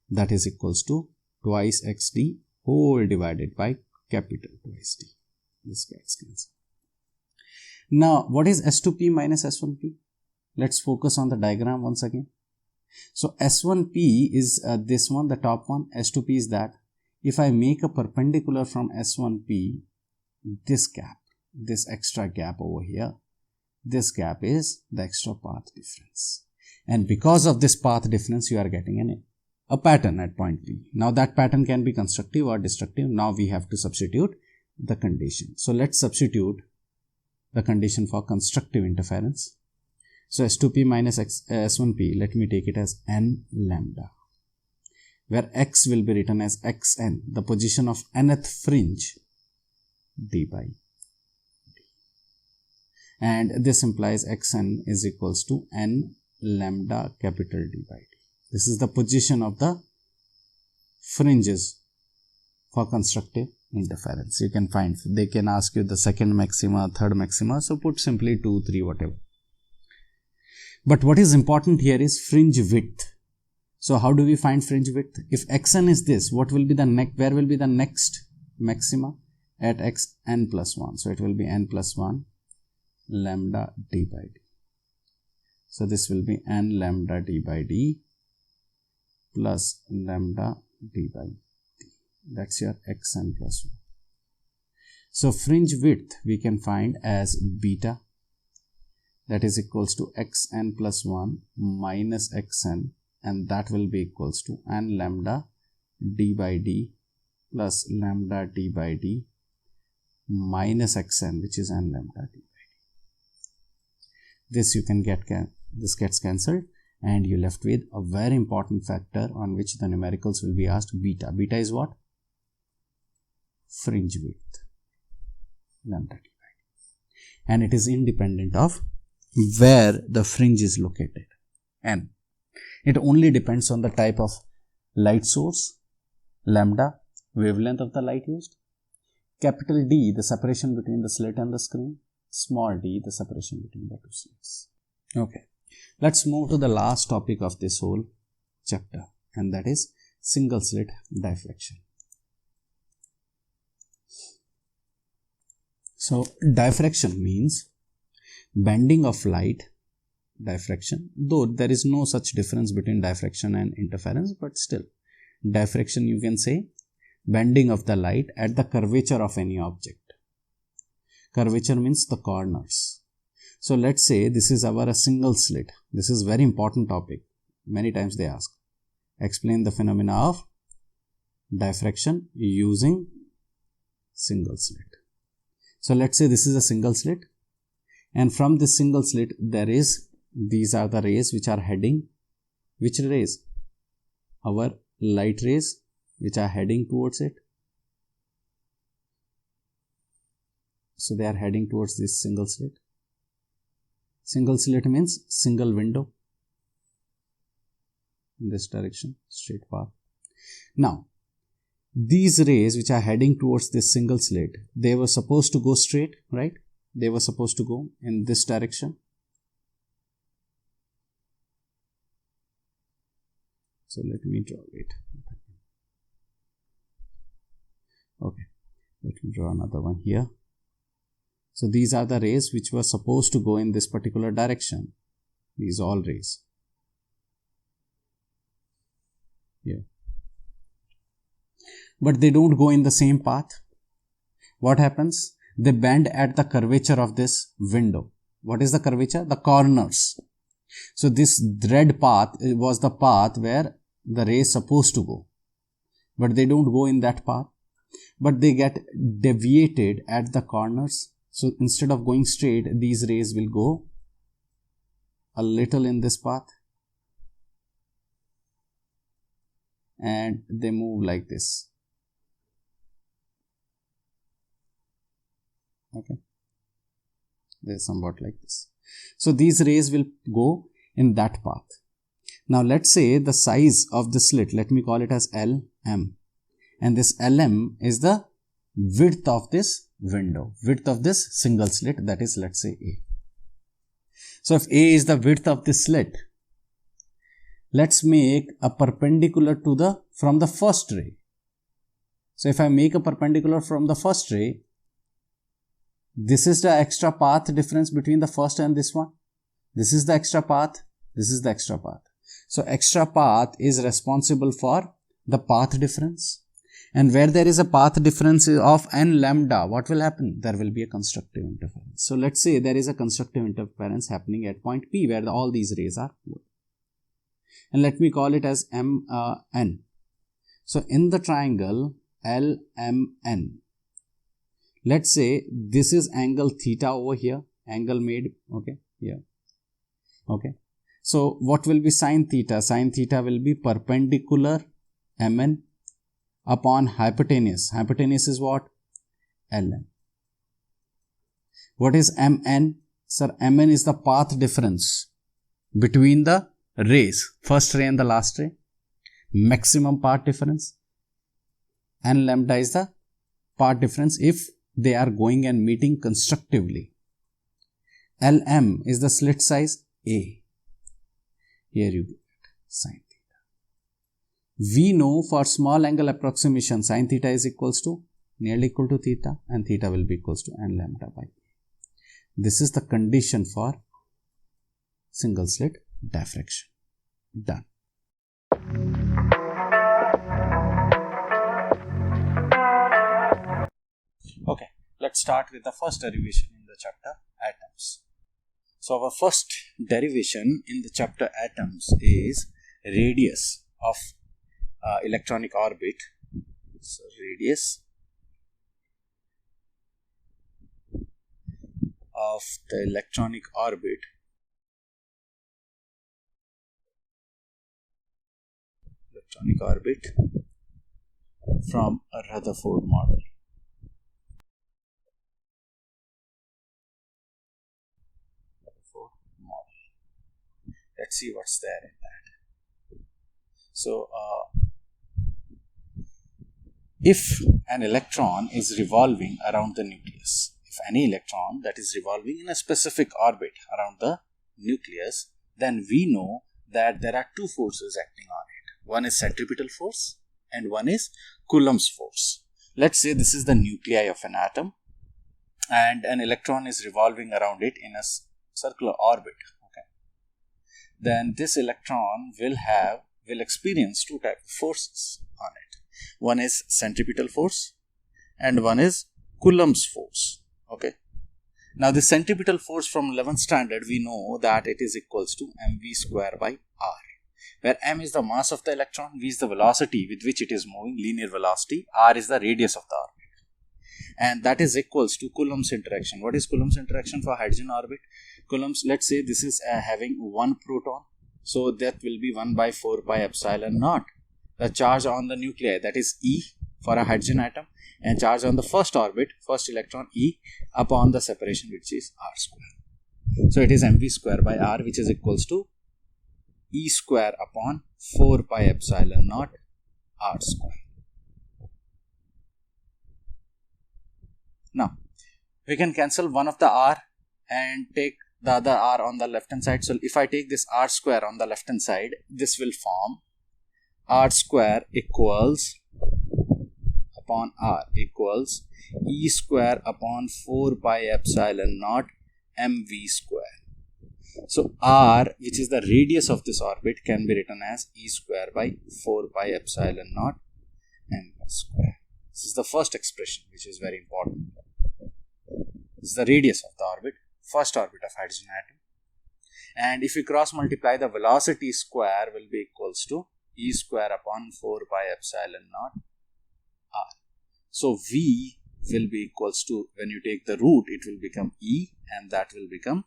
that is equals to twice XD whole divided by capital twice D. This gets cancelled. Now what is S2P minus S1P? Let's focus on the diagram once again. So S1P is this one, the top one. S2P is that. If I make a perpendicular from S1P, this gap, this extra gap over here, this gap is the extra path difference. And because of this path difference, you are getting a pattern at point P. Now that pattern can be constructive or destructive. Now we have to substitute the condition. So let's substitute the condition for constructive interference. So S2P minus S1P, let me take it as n lambda, where x will be written as xn, the position of nth fringe, d by d. And this implies xn is equals to n lambda capital D by d. This is the position of the fringes for constructive interference. You can find, they can ask you the second maxima, third maxima, so put simply 2, 3, whatever. But what is important here is fringe width. So how do we find fringe width? If xn is this, what will be the where will be the next maxima? At xn plus 1. So it will be n plus 1 lambda d by d. So this will be n lambda d by d plus lambda d by d. That's your xn plus 1. So fringe width we can find as beta, that is equals to xn plus 1 minus xn, and that will be equals to n lambda d by d plus lambda d by d minus xn, which is n lambda d by d. This you can get, this gets cancelled, and you left with a very important factor on which the numericals will be asked, beta. Beta is what? Fringe width, lambda d by d. And it is independent of where the fringe is located. And it only depends on the type of light source, lambda, wavelength of the light used, capital D, the separation between the slit and the screen, small d, the separation between the two slits. Okay, let's move to the last topic of this whole chapter, and that is single slit diffraction. So diffraction means bending of light. Diffraction, though there is no such difference between diffraction and interference, but still diffraction, you can say bending of the light at the curvature of any object. Curvature means the corners. So let's say this is our single slit. This is very important topic. Many times they ask, explain the phenomena of diffraction using single slit. So let's say this is a single slit, and from this single slit these are the rays which are heading. Which rays? Our light rays which are heading towards it. So they are heading towards this single slit. Single slit means single window in this direction, straight path. Now, these rays which are heading towards this single slit, they were supposed to go straight, right? They were supposed to go in this direction. So let me draw it. Okay, let me draw another one here. So these are the rays which were supposed to go in this particular direction. These all rays. Here. But they don't go in the same path. What happens? They bend at the curvature of this window. What is the curvature? The corners. So this red path was the path where the ray is supposed to go. But they don't go in that path. But they get deviated at the corners. So instead of going straight, these rays will go a little in this path. And they move like this. Okay. They're somewhat like this. So these rays will go in that path. Now let's say the size of the slit, let me call it as LM. And this LM is the width of this window, width of this single slit, that is, let's say A. So if A is the width of this slit, let's make a perpendicular to from the first ray. So if I make a perpendicular from the first ray, this is the extra path difference between the first and this one. This is the extra path. This is the extra path. So extra path is responsible for the path difference. And where there is a path difference of n lambda, what will happen? There will be a constructive interference. So let's say there is a constructive interference happening at point P where all these rays are good. And let me call it as MN. So in the triangle LMN, let's say this is angle theta over here, angle made, okay, here, okay. So what will be sine theta? Sine theta will be perpendicular MN upon hypotenuse. Hypotenuse is what? LN. What is MN? Sir, MN is the path difference between the rays, first ray and the last ray, maximum path difference. N lambda is the path difference if they are going and meeting constructively. LM is the slit size A. Here you get sine theta. We know for small angle approximation, sine theta is nearly equal to theta, and theta will be equals to n lambda by A. This is the condition for single slit diffraction. Done. Okay, let's start with the first derivation in the chapter, atoms. So our first derivation in the chapter atoms is radius of electronic orbit. So radius of the electronic orbit from a Rutherford model. Let's see what's there in that. So, if an electron is revolving around the nucleus, if any electron that is revolving in a specific orbit around the nucleus, then we know that there are two forces acting on it. One is centripetal force and one is Coulomb's force. Let's say this is the nuclei of an atom and an electron is revolving around it in a circular orbit. Okay. Then this electron will experience two types of forces on it. One is centripetal force and one is Coulomb's force. Okay. Now the centripetal force from 11th standard, we know that it is equals to mv square by r, where m is the mass of the electron, v is the velocity with which it is moving, linear velocity, r is the radius of the orbit, and that is equals to Coulomb's interaction. What is Coulomb's interaction for hydrogen orbit? Coulomb's, let's say this is having one proton, so that will be 1 by 4 pi epsilon naught. The charge on the nuclei, that is E for a hydrogen atom, and charge on the first orbit, first electron, E, upon the separation, which is r square. So it is mv square by r, which is equals to E square upon 4 pi epsilon naught r square. Now we can cancel one of the r and take the other r on the left hand side. So if I take this r square on the left hand side, this will form r square equals upon r equals E square upon 4 pi epsilon naught mv square. So r, which is the radius of this orbit, can be written as E square by 4 pi epsilon naught mv square. This is the first expression, which is very important. This is the radius of the orbit, first orbit of hydrogen atom. And if we cross multiply, the velocity square will be equals to E square upon 4 pi epsilon naught r. So v will be equals to, when you take the root, it will become E, and that will become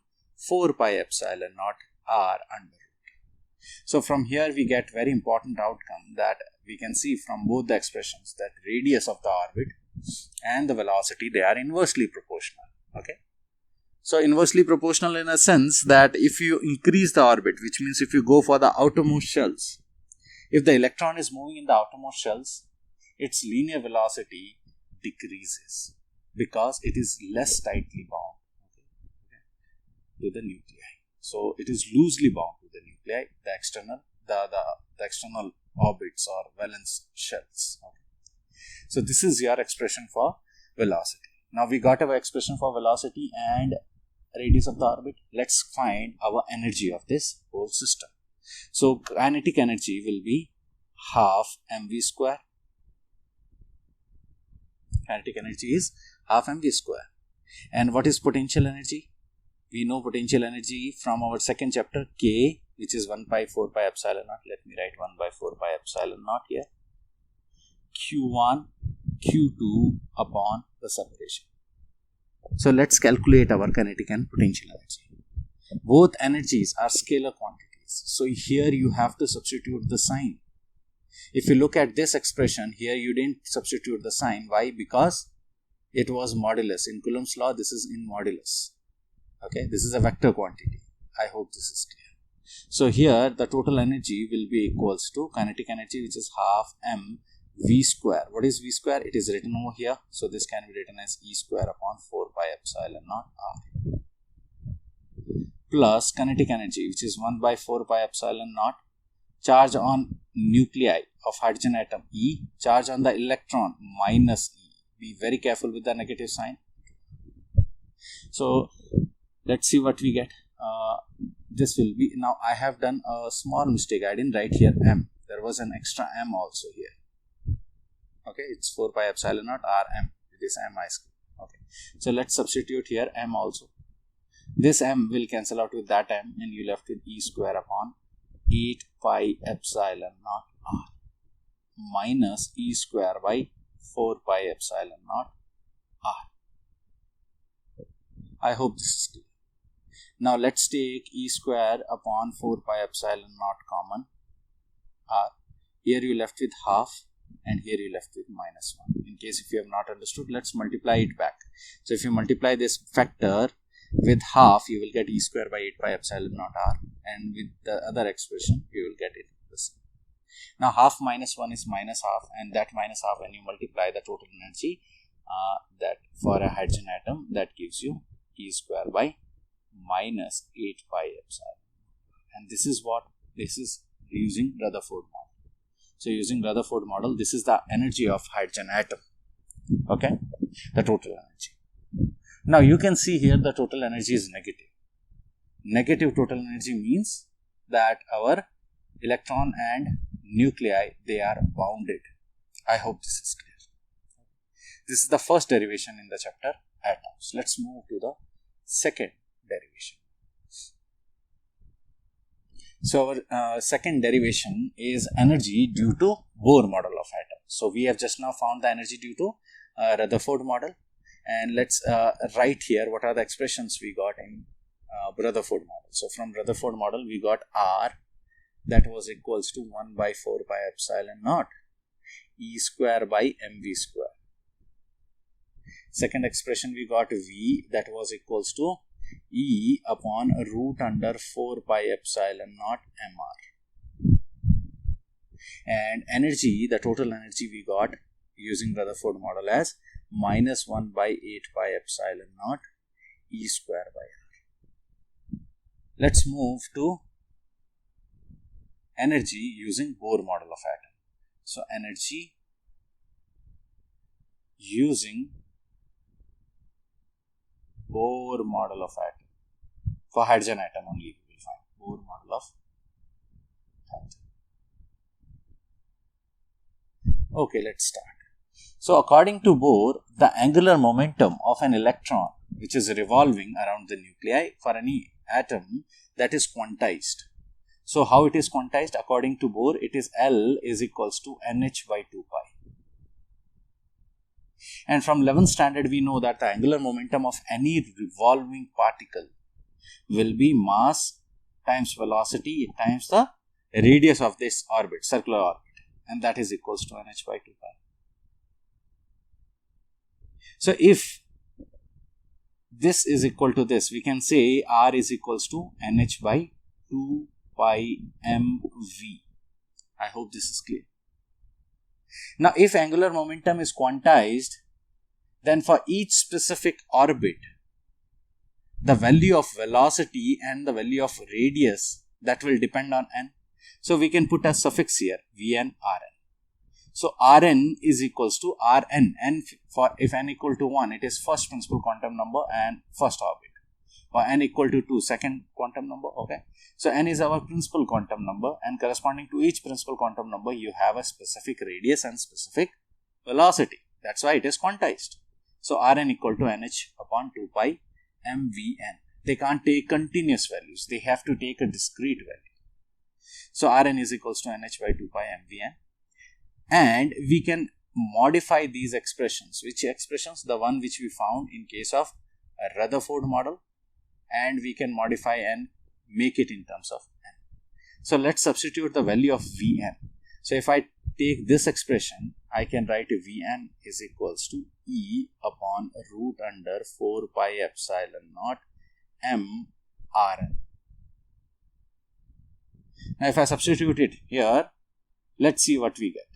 4 pi epsilon naught r under root. So from here we get very important outcome, that we can see from both the expressions that radius of the orbit and the velocity, they are inversely proportional. Okay. So inversely proportional in a sense that if you increase the orbit, which means if you go for the outermost shells, if the electron is moving in the outermost shells, its linear velocity decreases because it is less tightly bound to the nuclei. So it is loosely bound to the nuclei, the external orbits or valence shells. Okay. So this is your expression for velocity. Now we got our expression for velocity and radius of the orbit. Let's find our energy of this whole system. So kinetic energy will be half mv square. Kinetic energy is half mv square. And what is potential energy? We know potential energy from our second chapter, K, which is 1 by 4 pi epsilon naught. Let me write 1 by 4 pi epsilon naught here. Q1, Q2 upon the separation. So let's calculate our kinetic and potential energy. Both energies are scalar quantities. So here you have to substitute the sign. If you look at this expression, here you didn't substitute the sign. Why? Because it was modulus. In Coulomb's law, this is in modulus. Okay, this is a vector quantity. I hope this is clear. So here the total energy will be equals to kinetic energy, which is half m v square. What is v square? It is written over here. So this can be written as E square upon 4 pi epsilon naught r. Plus kinetic energy, which is 1 by 4 pi epsilon naught. Charge on nuclei of hydrogen atom E. Charge on the electron minus E. Be very careful with the negative sign. So let's see what we get. This will be, now I have done a small mistake. I didn't write here m. There was an extra m also here. Okay, it's 4 pi epsilon naught r m. It is m I square. Okay, so let's substitute here m also. This m will cancel out with that m, and you left with E square upon 8 pi epsilon naught r minus E square by 4 pi epsilon naught r. I hope this is clear. Now let's take E square upon 4 pi epsilon naught common r. Here you left with half and here you left with minus 1. In case if you have not understood, let's multiply it back. So if you multiply this factor with half, you will get E square by 8 pi epsilon naught r, and with the other expression you will get it the same. Now half minus 1 is minus half, and that minus half, when you multiply the total energy, that for a hydrogen atom that gives you E square by minus 8 pi epsilon. And this is using Rutherford model. So using Rutherford model, this is the energy of hydrogen atom. Okay, the total energy. Now you can see here the total energy is negative. Negative total energy means that our electron and nuclei, they are bounded. I hope this is clear. This is the first derivation in the chapter atoms. Let's move to the second derivation. So our second derivation is energy due to Bohr model of atom. So we have just now found the energy due to Rutherford model, and let's write here what are the expressions we got in Rutherford model. So from Rutherford model we got R, that was equals to 1 by 4 pi epsilon naught E square by mv square. Second expression we got V, that was equals to E upon root under 4 pi epsilon naught mr. And energy, the total energy we got using Rutherford model as minus 1 by 8 pi epsilon naught E square by r. Let's move to energy using Bohr model of atom. So energy using Bohr model of atom. For hydrogen atom only we will find Bohr model of atom. Okay, let's start. So according to Bohr, the angular momentum of an electron which is revolving around the nuclei for any atom, that is quantized. So how it is quantized? According to Bohr, it is L is equals to NH by 2 pi. And from 11th standard we know that the angular momentum of any revolving particle will be mass times velocity times the radius of this orbit, circular orbit, and that is equals to NH by 2 pi. So if this is equal to this, we can say R is equals to NH by 2 pi mv. I hope this is clear. Now if angular momentum is quantized, then for each specific orbit, the value of velocity and the value of radius, that will depend on n. So we can put a suffix here, Vn Rn. So Rn is equals to Rn, and for if n equal to 1, it is first principal quantum number and first orbit. For n equal to 2, second quantum number. Okay, so n is our principal quantum number, and corresponding to each principal quantum number you have a specific radius and specific velocity. That's why it is quantized. So Rn equal to nh upon 2 pi mvn. They can't take continuous values, they have to take a discrete value. So Rn is equals to nh by 2 pi mvn. And we can modify these expressions. Which expressions? The one which we found in case of a Rutherford model, and we can modify and make it in terms of n. So let's substitute the value of Vn. So if I take this expression, I can write Vn is equals to E upon root under 4 pi epsilon naught m Rn. Now if I substitute it here, let's see what we get.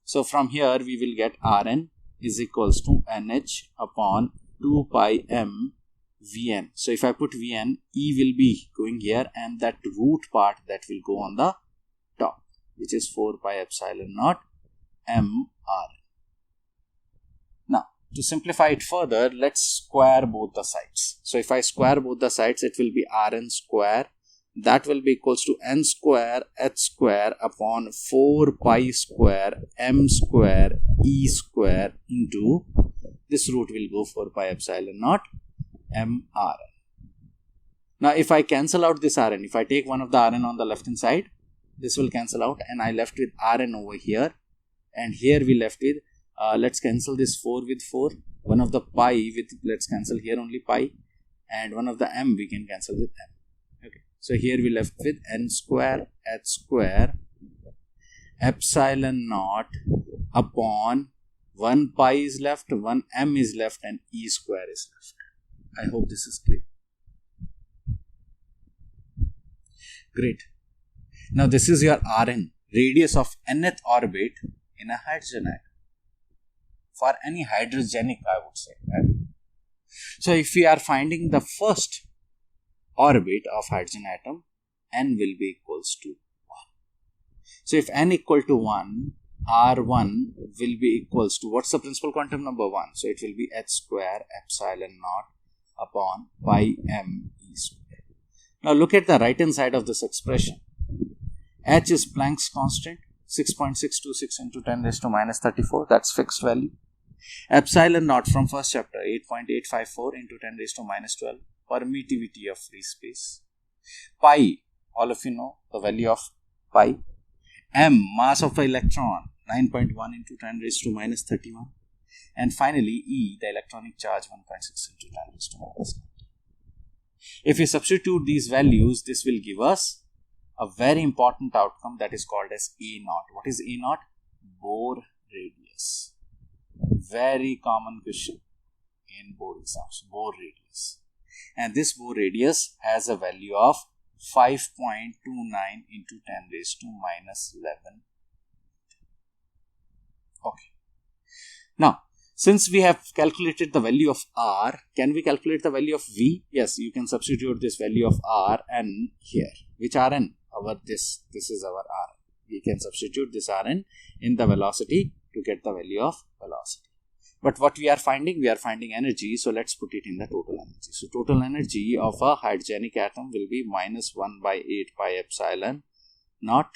So from here we will get Rn is equals to nh upon 2 pi m Vn. So if I put Vn, E will be going here, and that root part that will go on the top, which is 4 pi epsilon naught m Rn. Now to simplify it further, let's square both the sides. So if I square both the sides, it will be Rn square. That will be equals to n square h square upon 4 pi square m square E square into this root will go 4 pi epsilon naught m Rn. Now if I cancel out this Rn, if I take one of the Rn on the left hand side, this will cancel out, and I left with Rn over here, and here we left with let's cancel this 4 with 4, one of the pi with, let's cancel here only pi, and one of the m we can cancel with m. Okay, so here we left with n square h square epsilon naught upon 1 pi is left, 1 m is left, and E square is left. I hope this is clear. Great. Now this is your Rn, radius of nth orbit in a hydrogen atom. for any hydrogenic, I would say. So if we are finding the first orbit of hydrogen atom, n will be equals to 1. So if n equal to 1, R1 will be equals to, what's the principal quantum number? 1. So it will be h square epsilon naught upon pi m e square. Now look at the right hand side of this expression. H is Planck's constant, 6.626 into 10 raised to minus 34, that's fixed value. Epsilon naught from first chapter, 8.854 into 10 raised to minus 12, permittivity of free space. Pi, all of you know the value of pi. M, mass of the electron, 9.1 into 10 raised to minus 31. And finally, E, the electronic charge, 1.6 into 10 raised to minus 19. If we substitute these values, this will give us a very important outcome that is called as A naught. What is A naught? Bohr radius. Very common question in board exams, Bohr radius. And this Bohr radius has a value of 5.29 into 10 raised to minus 11. Okay. Now, since we have calculated the value of R, can we calculate the value of V? Yes, you can substitute this value of Rn here. Which Rn? This is our R. We can substitute this Rn in the velocity to get the value of velocity. But what we are finding? We are finding energy, so let's put it in the total energy. So total energy of a hydrogenic atom will be minus 1 by 8 pi epsilon naught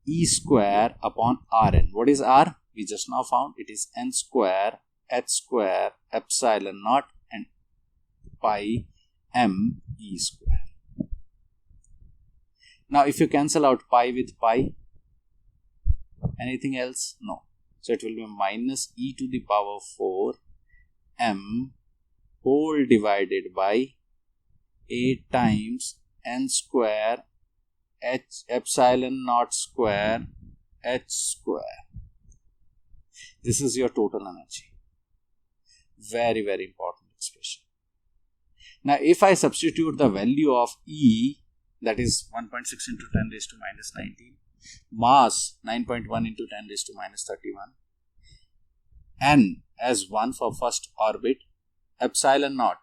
E square upon Rn. What is R? We just now found it is n square h square epsilon naught and pi m E square. Now if you cancel out pi with pi, anything else? No. So it will be minus e to the power 4 m whole divided by 8 times n square h epsilon naught square h square. This is your total energy. Very, very important expression. Now if I substitute the value of E, that is 1.6 into 10 raised to minus 19, mass 9.1 into 10 raised to minus 31, n as 1 for first orbit, epsilon naught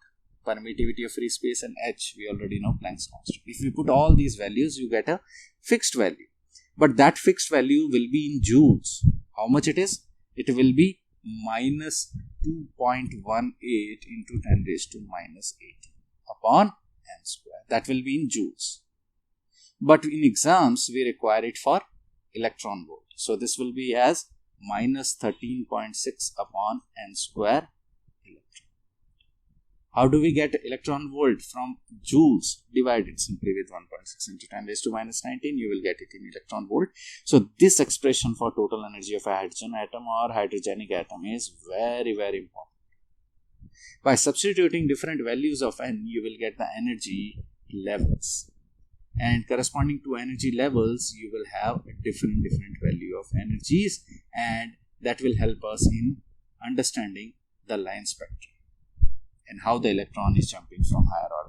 permittivity of free space, and h we already know Planck's constant. If we put all these values, you get a fixed value, but that fixed value will be in joules. How much it is? It will be minus 2.18 into 10 raised to minus 18 upon n square. That will be in joules. But in exams, we require it for electron volt. So this will be as minus 13.6 upon n square electron. How do we get electron volt? From joules divided simply with 1.6 into 10 raised to minus 19, you will get it in electron volt. So this expression for total energy of a hydrogen atom or hydrogenic atom is very, very important. By substituting different values of n, you will get the energy levels. And corresponding to energy levels, you will have a different value of energies, and that will help us in understanding the line spectrum and how the electron is jumping from higher orbit